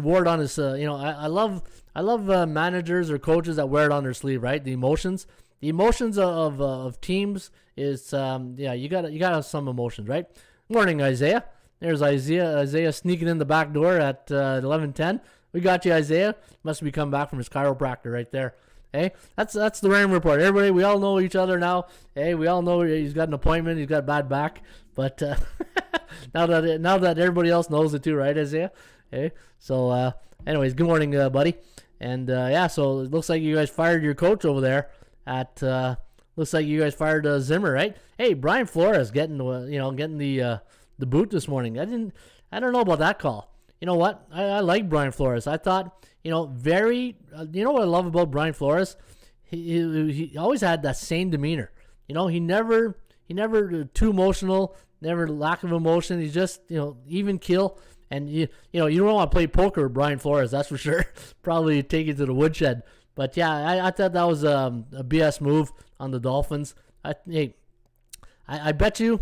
wore it on his. I love managers or coaches that wear it on their sleeve. Right? The emotions of teams is. You gotta have some emotions, right? Morning, Isaiah. There's Isaiah sneaking in the back door at 11:10. We got you, Isaiah. Must be coming back from his chiropractor right there. Hey, that's the Raymond Report. Everybody, we all know each other now. Hey, we all know he's got an appointment. He's got a bad back. But now that everybody else knows it too, right, Isaiah? Hey, so anyways, good morning, buddy. And so it looks like you guys fired your coach over there at. Looks like you guys fired Zimmer, right? Hey, Brian Flores getting the boot this morning. I don't know about that call. You know what? I like Brian Flores. I thought, very. You know what I love about Brian Flores? He always had that same demeanor. He never too emotional, never lack of emotion. He's just even keel. And you don't want to play poker with Brian Flores, that's for sure. Probably take it to the woodshed. But yeah, I thought that was a BS move on the Dolphins. I bet you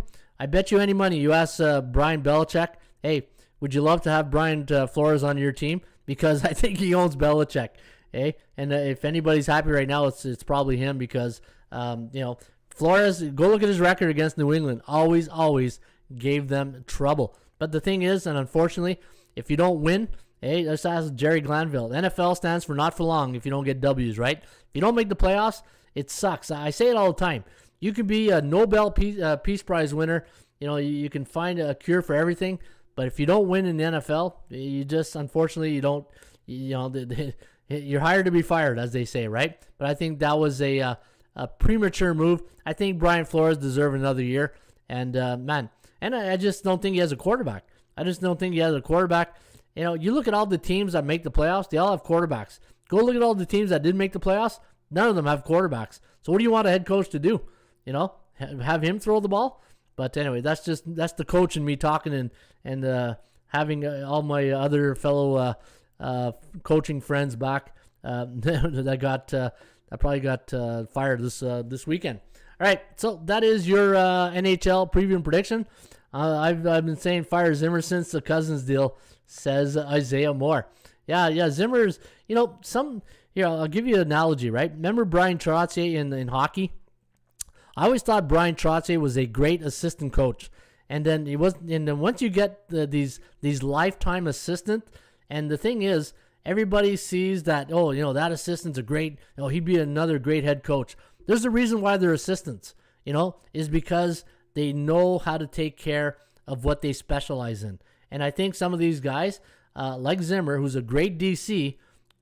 any money you ask Brian Belichick, hey, would you love to have Brian Flores on your team? Because I think he owns Belichick. And if anybody's happy right now, it's probably him because, Flores, go look at his record against New England. Always gave them trouble. But the thing is, and unfortunately, if you don't win, hey, let's ask Jerry Glanville. The NFL stands for not for long if you don't get W's, right? If you don't make the playoffs, it sucks. I say it all the time. You can be a Nobel Peace Prize winner. You can find a cure for everything. But if you don't win in the NFL, you just, unfortunately, you don't, you're hired to be fired, as they say, right? But I think that was a premature move. I think Brian Flores deserved another year. And, I just don't think he has a quarterback. You look at all the teams that make the playoffs, they all have quarterbacks. Go look at all the teams that didn't make the playoffs, none of them have quarterbacks. So what do you want a head coach to do? Have him throw the ball? But anyway, that's the coach and me talking and having all my other fellow coaching friends back that probably got fired this weekend. All right, so that is your NHL preview and prediction. I've been saying fire Zimmer since the Cousins deal, says Isaiah Moore. Yeah, Zimmer's. I'll give you an analogy, right? Remember Brian Trottier in hockey? I always thought Brian Trottier was a great assistant coach, and then he was. And then once you get these lifetime assistant, and the thing is, everybody sees that that assistant's a great. He'd be another great head coach. There's a reason why they're assistants. Is because they know how to take care of what they specialize in. And I think some of these guys, like Zimmer, who's a great DC,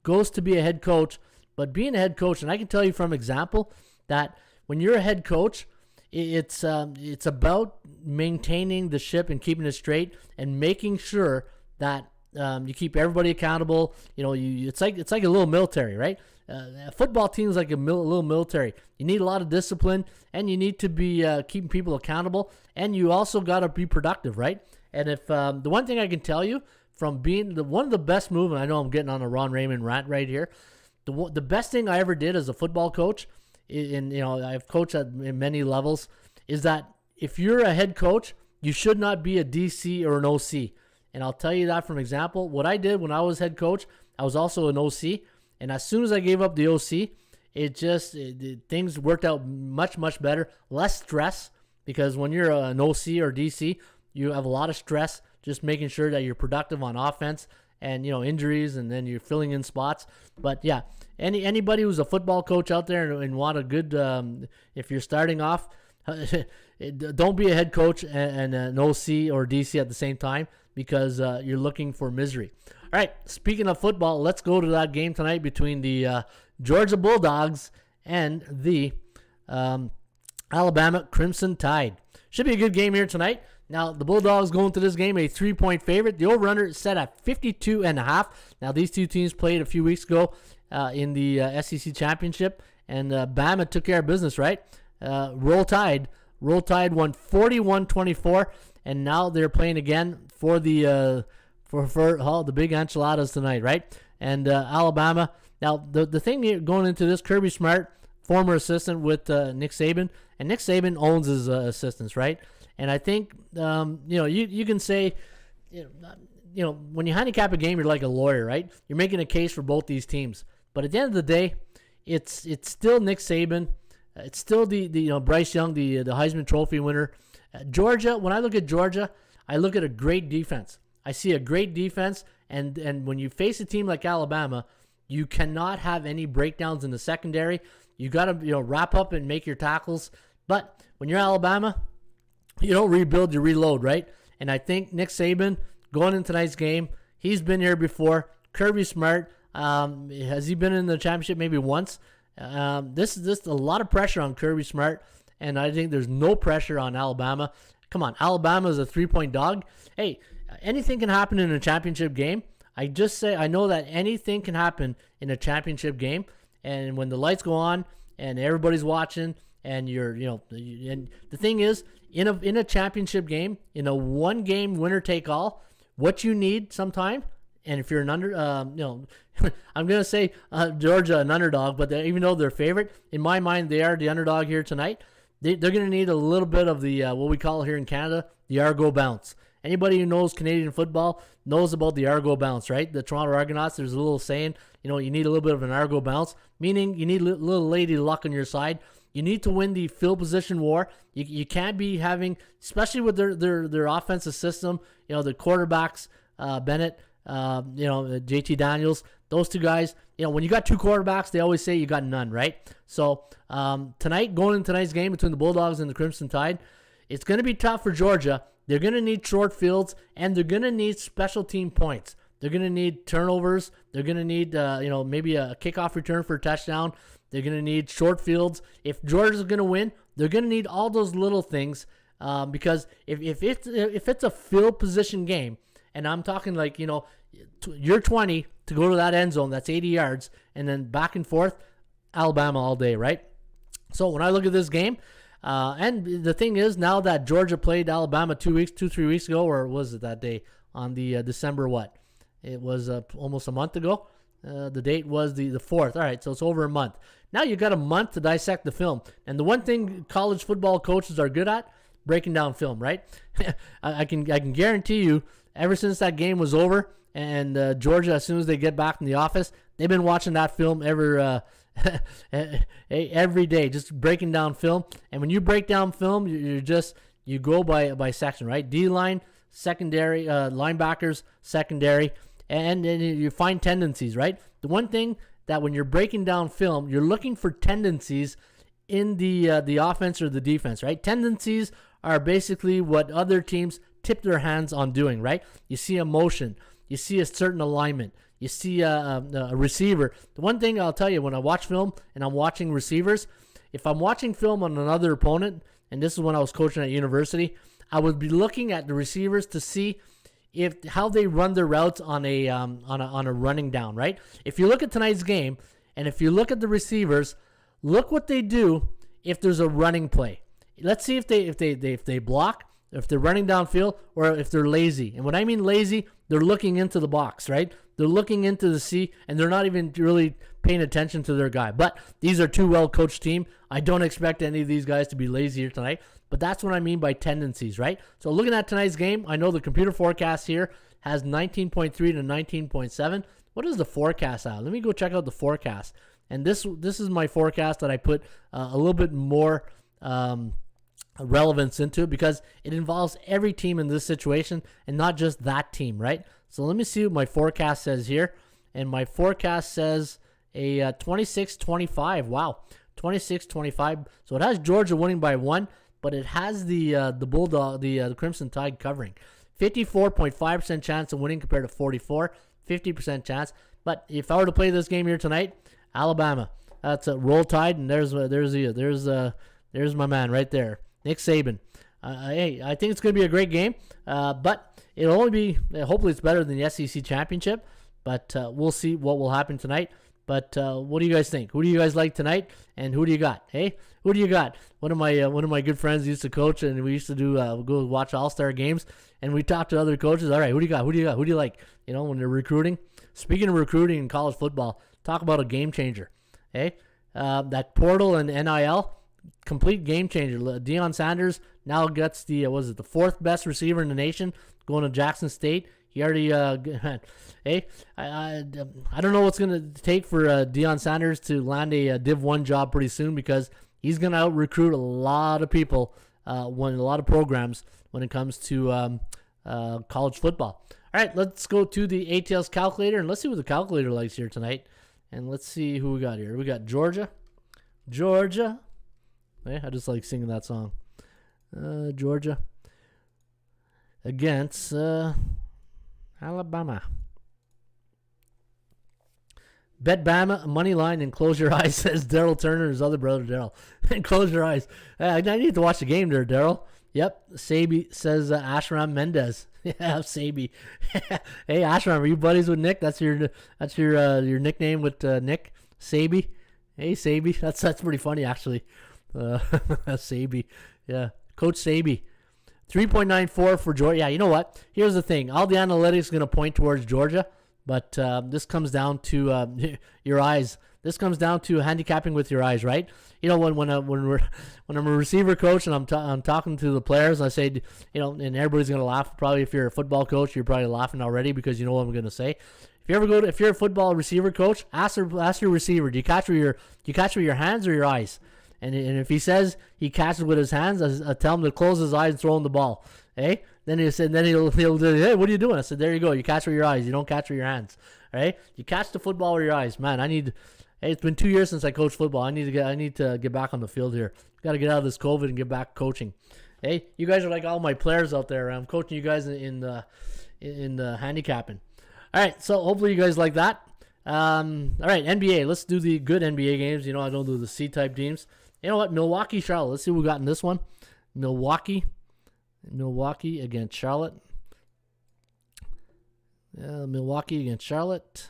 goes to be a head coach. But being a head coach, and I can tell you from example that when you're a head coach, it's about maintaining the ship and keeping it straight and making sure that you keep everybody accountable. It's like a little military, right? A football team is like a little military. You need a lot of discipline, and you need to be keeping people accountable, and you also got to be productive, right? And if the one thing I can tell you from being one of the best moves, and I know I'm getting on a Ron Raymond rant right here, the best thing I ever did as a football coach, and I've coached at many levels, is that if you're a head coach, you should not be a DC or an OC. And I'll tell you that from example. What I did when I was head coach, I was also an OC. And as soon as I gave up the OC, things worked out much, much better. Less stress, because when you're an OC or DC, you have a lot of stress just making sure that you're productive on offense and, injuries, and then you're filling in spots. But, yeah, anybody who's a football coach out there and want a good if you're starting off, don't be a head coach and an OC or DC at the same time, because you're looking for misery. All right, speaking of football, let's go to that game tonight between the Georgia Bulldogs and the Alabama Crimson Tide. Should be a good game here tonight. Now, the Bulldogs go into this game a 3-point favorite. The over-under is set at 52.5. Now, these two teams played a few weeks ago in the SEC Championship, and Bama took care of business, right? Roll Tide won 41-24, and now they're playing again for the the big enchiladas tonight, right? And Alabama. Now, the thing here going into this, Kirby Smart, former assistant with Nick Saban, and Nick Saban owns his assistants, right? And I think you can say, when you handicap a game, you're like a lawyer, right? You're making a case for both these teams. But at the end of the day, it's still Nick Saban. It's still the Bryce Young, the Heisman Trophy winner. Georgia. When I look at Georgia, I look at a great defense. I see a great defense, and when you face a team like Alabama, you cannot have any breakdowns in the secondary. You got to wrap up and make your tackles. But when you're Alabama, you don't rebuild, you reload, right? And I think Nick Saban going into tonight's game, he's been here before. Kirby Smart, has he been in the championship maybe once? This is just a lot of pressure on Kirby Smart, and I think there's no pressure on Alabama. Come on, Alabama is a 3-point dog. Hey, anything can happen in a championship game. I know that anything can happen in a championship game, and when the lights go on and everybody's watching, and and the thing is, in a championship game, in a one-game winner-take-all, what you need sometime, and if you're an I'm gonna say Georgia an underdog, but even though they're favorite, in my mind they are the underdog here tonight. They're gonna need a little bit of the what we call here in Canada the Argo bounce. Anybody who knows Canadian football knows about the Argo bounce, right? The Toronto Argonauts, there's a little saying, you need a little bit of an Argo bounce, meaning you need a little lady luck on your side. You need to win the field position war. You can't be having, especially with their offensive system, the quarterbacks, Bennett, JT Daniels, those two guys, when you got two quarterbacks, they always say you got none, right? So tonight, going into tonight's game between the Bulldogs and the Crimson Tide, it's going to be tough for Georgia. They're going to need short fields, and they're going to need special team points. They're going to need turnovers. They're going to need, maybe a kickoff return for a touchdown. They're going to need short fields. If Georgia's going to win, they're going to need all those little things because if it's a field position game, and I'm talking like, you're 20 to go to that end zone, that's 80 yards, and then back and forth, Alabama all day, right? So when I look at this game, and the thing is, now that Georgia played Alabama 3 weeks ago, or was it that day on the December what? It was almost a month ago. The date was the 4th. All right, so it's over a month. Now you got a month to dissect the film. And the one thing college football coaches are good at, breaking down film, right? I can guarantee you, ever since that game was over, and Georgia, as soon as they get back in the office, they've been watching that film every day, just breaking down film. And when you break down film, you go by section, right? D-line, secondary, linebackers, secondary, and you find tendencies, right? The one thing that when you're breaking down film, you're looking for tendencies in the offense or the defense, right? Tendencies are basically what other teams tip their hands on doing, right? You see a motion, you see a certain alignment, you see a receiver. The one thing I'll tell you, when I watch film and I'm watching receivers, if I'm watching film on another opponent, and this is when I was coaching at university, I would be looking at the receivers to see how they run their routes on a running down, right? If you look at tonight's game, and if you look at the receivers, look what they do if there's a running play. Let's see if they block, if they're running downfield, or if they're lazy. And when I mean lazy, they're looking into the box, right? They're looking into the sea, and they're not even really paying attention to their guy. But these are two well-coached teams. I don't expect any of these guys to be lazy here tonight. But that's what I mean by tendencies, right? So looking at tonight's game, I know the computer forecast here has 19.3 to 19.7. What is the forecast out? Let me go check out the forecast. And this is my forecast that I put a little bit more relevance into it because it involves every team in this situation and not just that team, right? So let me see what my forecast says here. And my forecast says a 26-25. Wow, 26-25. So it has Georgia winning by 1. But it has the Bulldog, the Crimson Tide covering. 54.5% chance of winning compared to 50% chance. But if I were to play this game here tonight, Alabama, That's a Roll Tide, and there's my man right there, Nick Saban. Hey, I think it's going to be a great game, but it'll only be, hopefully it's better than the SEC championship, but we'll see what will happen tonight. But what do you guys think? Who do you guys like tonight, and who do you got? Hey, who do you got? One of my good friends used to coach, and we used to do go watch All-Star games, and we talked to other coaches. All right, who do you got? Who do you got? Who do you like? You know, when they're recruiting. Speaking of recruiting in college football, talk about a game changer. Hey, that portal and NIL, complete game changer. Dion Sanders now gets the the fourth best receiver in the nation, going to Jackson State. He already, hey, I don't know what's going to take for Dion Sanders to land a Div 1 job pretty soon, because he's going to out-recruit a lot of people, a lot of programs when it comes to college football. All right, let's go to the ATL's calculator, and let's see what the calculator likes here tonight. And let's see who we got here. We got Georgia. Hey, I just like singing that song. Georgia against Alabama. Bet Bama money line and close your eyes, says Daryl Turner, his other brother Daryl. And close your eyes. I need to watch the game there, Daryl. Yep, Sabi says Ashram Mendez. Yeah, Sabi. Hey, Ashram, are you buddies with Nick? That's your nickname with Nick? Sabi. Hey, Sabi. That's pretty funny, actually. Sabi. Yeah, Coach Sabi. 3.94 for Georgia. Yeah, you know what? Here's the thing. All the analytics are going to point towards Georgia, but this comes down to your eyes. This comes down to handicapping with your eyes, right? You know, when I'm a receiver coach and I'm talking to the players, I say, you know, and everybody's going to laugh. Probably if you're a football coach, you're probably laughing already because you know what I'm going to say. If you're a football receiver coach, ask your receiver, do you catch with your hands or your eyes? And if he says he catches with his hands, I tell him to close his eyes and throw him the ball. Hey, then he'll do, hey, what are you doing? I said, there you go. You catch with your eyes. You don't catch with your hands. Right? You catch the football with your eyes. Man, hey, it's been 2 years since I coached football. I need to get back on the field here. Got to get out of this COVID and get back coaching. Hey, you guys are like all my players out there. I'm coaching you guys in the handicapping. All right, so hopefully you guys like that. All right, NBA. Let's do the good NBA games. You know, I don't do the C-type teams. You know what? Milwaukee, Charlotte. Let's see what we got in this one. Milwaukee against Charlotte. Milwaukee against Charlotte.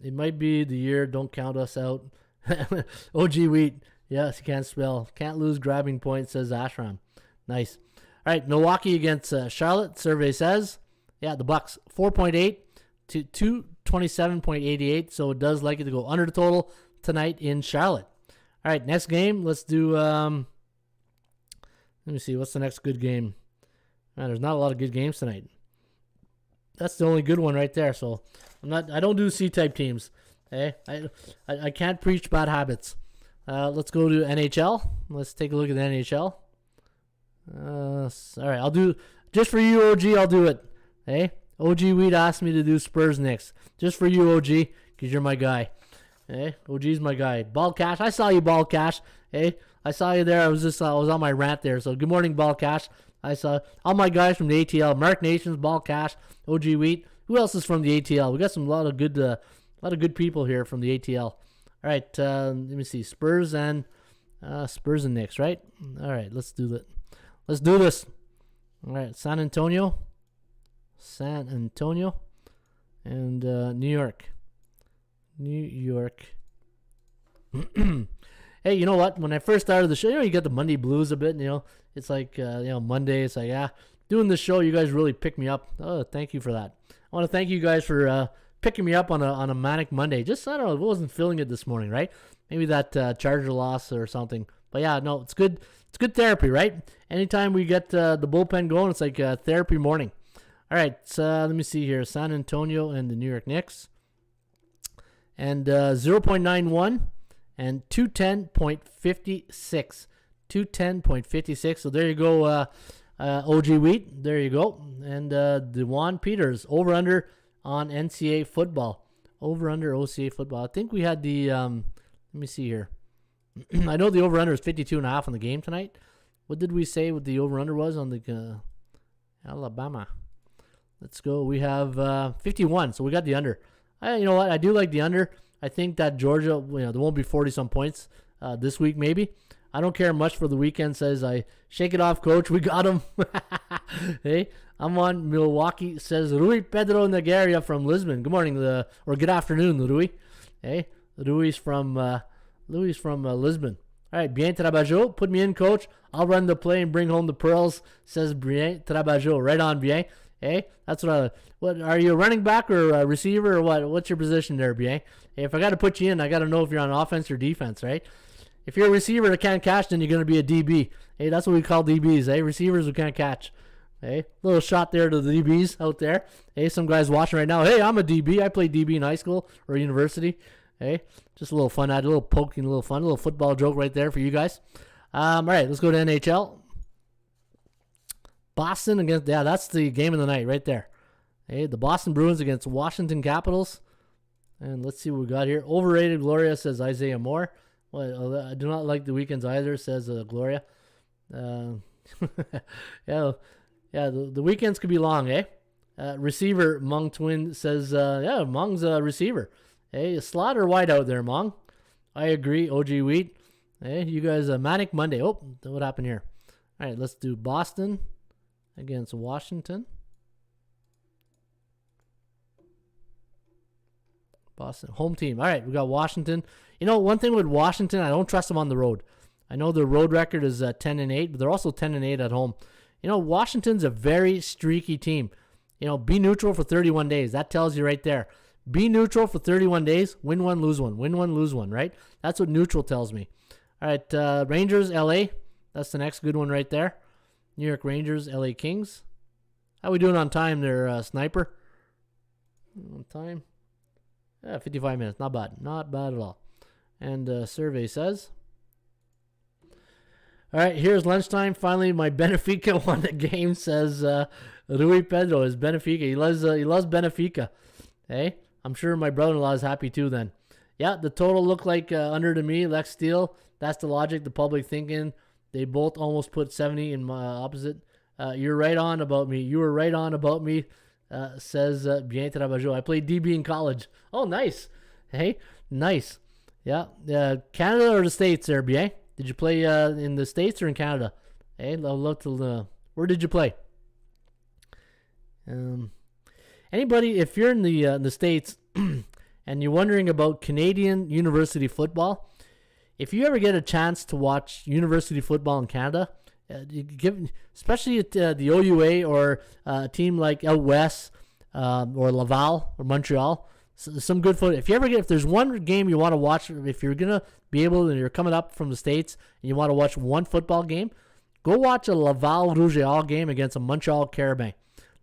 It might be the year. Don't count us out. OG Wheat. Yes, you can't spell. Can't lose grabbing point, says Ashram. Nice. All right, Milwaukee against Charlotte. Survey says, yeah, the Bucks 4.8 to 227.88. So it does like it to go under the total tonight in Charlotte. All right, next game. Let's do. Let me see. What's the next good game? Man, there's not a lot of good games tonight. That's the only good one right there. So I don't do C-type teams. Okay, I can't preach bad habits. Let's go to NHL. Let's take a look at the NHL. All right, I'll do just for you, OG. I'll do it. Hey, OG Weed asked me to do Spurs next, just for you, OG, because you're my guy. Hey, OG's my guy. Ball Cash, I saw you, Ball Cash. Hey, I saw you there. I was on my rant there. So good morning, Ball Cash. I saw all my guys from the ATL. Mark Nations, Ball Cash, OG Wheat. Who else is from the ATL? We got a lot of good people here from the ATL. All right, let me see. Spurs and Knicks, right? All right, let's do that. Let's do this. All right, San Antonio, and New York. Hey, you know what? When I first started the show, you get the Monday blues a bit. It's like Monday. It's like doing the show. You guys really pick me up. Oh, thank you for that. I want to thank you guys for picking me up on a manic Monday. Just I don't know, I wasn't feeling it this morning, right? Maybe that Charger loss or something. But yeah, no, it's good. It's good therapy, right? Anytime we get the bullpen going, it's like therapy morning. All right, so let me see here. San Antonio and the New York Knicks. And 0.91 and 210.56. 210.56. So there you go, OG Wheat. There you go. And Dewan Peters, over-under on NCAA football. Over-under OCA football. I think we had the, let me see here. I know the over-under is 52.5 on the game tonight. What did we say what the over-under was on the Alabama? Let's go. We have 51, so we got the under. You know what? I do like the under. I think that Georgia, there won't be 40-some points this week maybe. I don't care much for the weekend, says I. Shake it off, coach. We got him. Hey, I'm on Milwaukee, says Rui Pedro Nagaria from Lisbon. Good morning, or good afternoon, Rui. Hey, Rui's from Lisbon. All right, bien trabajo. Put me in, coach. I'll run the play and bring home the pearls, says bien trabajo. Right on, bien. Hey, that's what are you, a running back or a receiver or what? What's your position there, bien? Hey, if I got to put you in, I got to know if you're on offense or defense, right? If you're a receiver that can't catch, then you're going to be a DB. Hey, that's what we call DBs, eh? Receivers who can't catch. Hey, little shot there to the DBs out there. Hey, some guys watching right now. Hey, I'm a DB. I played DB in high school or university. Hey, just a little fun, a little poking, a little fun, a little football joke right there for you guys. All right, let's go to NHL. Boston against, that's the game of the night right there. Hey, the Boston Bruins against Washington Capitals. And let's see what we got here. Overrated Gloria, says Isaiah Moore. Well, I do not like the weekends either, says Gloria. The weekends could be long, eh? Receiver, Mung Twin says, Mung's a receiver. Hey, slaughter wide out there, Mung. I agree, OG Wheat. Hey, you guys, Manic Monday. Oh, what happened here? All right, let's do Boston against Washington. Boston, home team. All right, we got Washington. You know, one thing with Washington, I don't trust them on the road. I know their road record is 10-8, but they're also 10-8 at home. You know, Washington's a very streaky team. You know, be neutral for 31 days. That tells you right there. Be neutral for 31 days. Win one, lose one. Win one, lose one, right? That's what neutral tells me. All right, Rangers, LA. That's the next good one right there. New York Rangers, LA Kings. How we doing on time there, Sniper? On time? 55 minutes. Not bad. Not bad at all. And survey says. All right, here's lunchtime. Finally, my Benfica won the game, says Rui Pedro. Is Benfica. He loves Benfica. Hey, I'm sure my brother-in-law is happy too then. Yeah, the total looked like under to me. Lex Steele. That's the logic, the public thinking. They both almost put 70 in my opposite. You're right on about me. You were right on about me, says Bien Trabajo. I played DB in college. Oh, nice. Hey, nice. Yeah, Canada or the States there, Bien? Did you play in the States or in Canada? Hey, I'd love to. Where did you play? Anybody, if you're in the States and you're wondering about Canadian university football, if you ever get a chance to watch university football in Canada, especially at the OUA or a team like out west or Laval or Montreal, some good foot. If there's one game you want to watch, if you're gonna be able and you're coming up from the States and you want to watch one football game, go watch a Laval Rougeau game against a Montreal Carabin.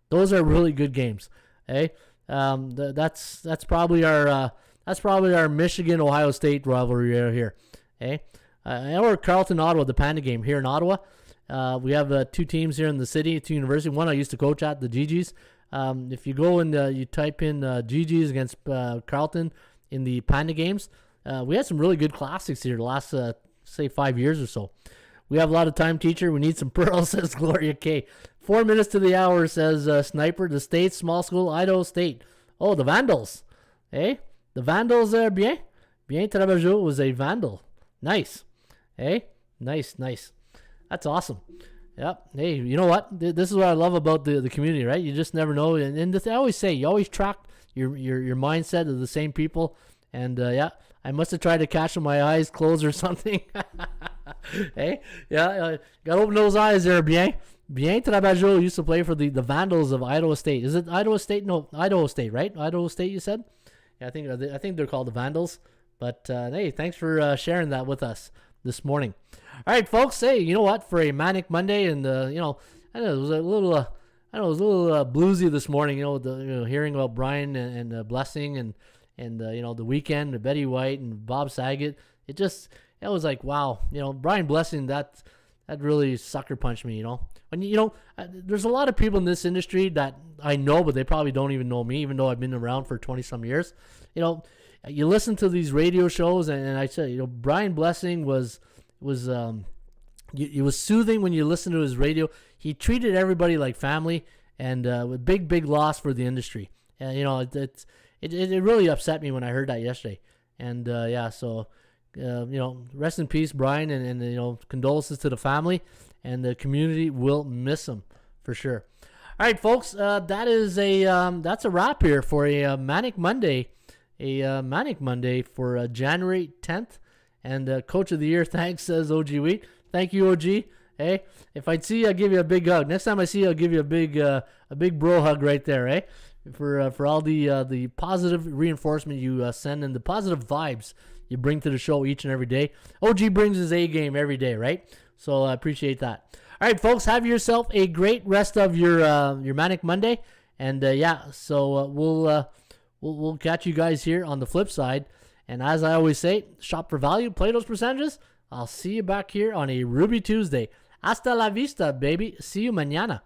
Those are really good games. Hey, that's probably our Michigan Ohio State rivalry right here. Hey, or Carleton Ottawa, the Panda game here in Ottawa. We have two teams here in the city, two universities. One I used to coach at, the GGs. If you go and you type in GGs against Carleton in the Panda games, we had some really good classics here the last, say, 5 years or so. We have a lot of time, teacher. We need some pearls, says Gloria K. 4 minutes to the hour, says Sniper. The States, small school, Idaho State. Oh, the Vandals. Hey, the Vandals there, bien. Bien Trabajo was a Vandal. Nice. Hey, nice. That's awesome. Yep. Hey, you know what? This is what I love about the community, right? You just never know. And I always say, you always track your mindset of the same people. And I must have tried to catch my eyes closed or something. Hey, gotta open those eyes there, bien. Bien Trabajo used to play for the Vandals of Idaho State. Is it Idaho State? No, Idaho State, right? Idaho State, you said? Yeah, I think they're called the Vandals. But hey, thanks for sharing that with us this morning. All right, folks. Hey, you know what? For a manic Monday, and I know it was a little, bluesy this morning. Hearing about Brian and Blessing and the weekend, Betty White and Bob Saget. It was like, wow. Brian Blessing, that really sucker punched me. When there's a lot of people in this industry that I know, but they probably don't even know me, even though I've been around for 20 some years. You listen to these radio shows, and I said, Brian Blessing was it was soothing when you listen to his radio. He treated everybody like family, and with big loss for the industry. And it really upset me when I heard that yesterday. And so rest in peace, Brian, and condolences to the family, and the community will miss him for sure. All right, folks, that's a wrap here for a Manic Monday, for January 10th, and Coach of the Year. Thanks, says OG Wheat. Thank you, OG. Hey, if I see you, I'll give you a big hug. Next time I see you, I'll give you a big bro hug right there, eh? For all the positive reinforcement you send and the positive vibes you bring to the show each and every day. OG brings his A game every day, right? So I appreciate that. All right, folks, have yourself a great rest of your Manic Monday, and so we'll catch you guys here on the flip side. And as I always say, shop for value, play those percentages. I'll see you back here on a Ruby Tuesday. Hasta la vista, baby. See you mañana.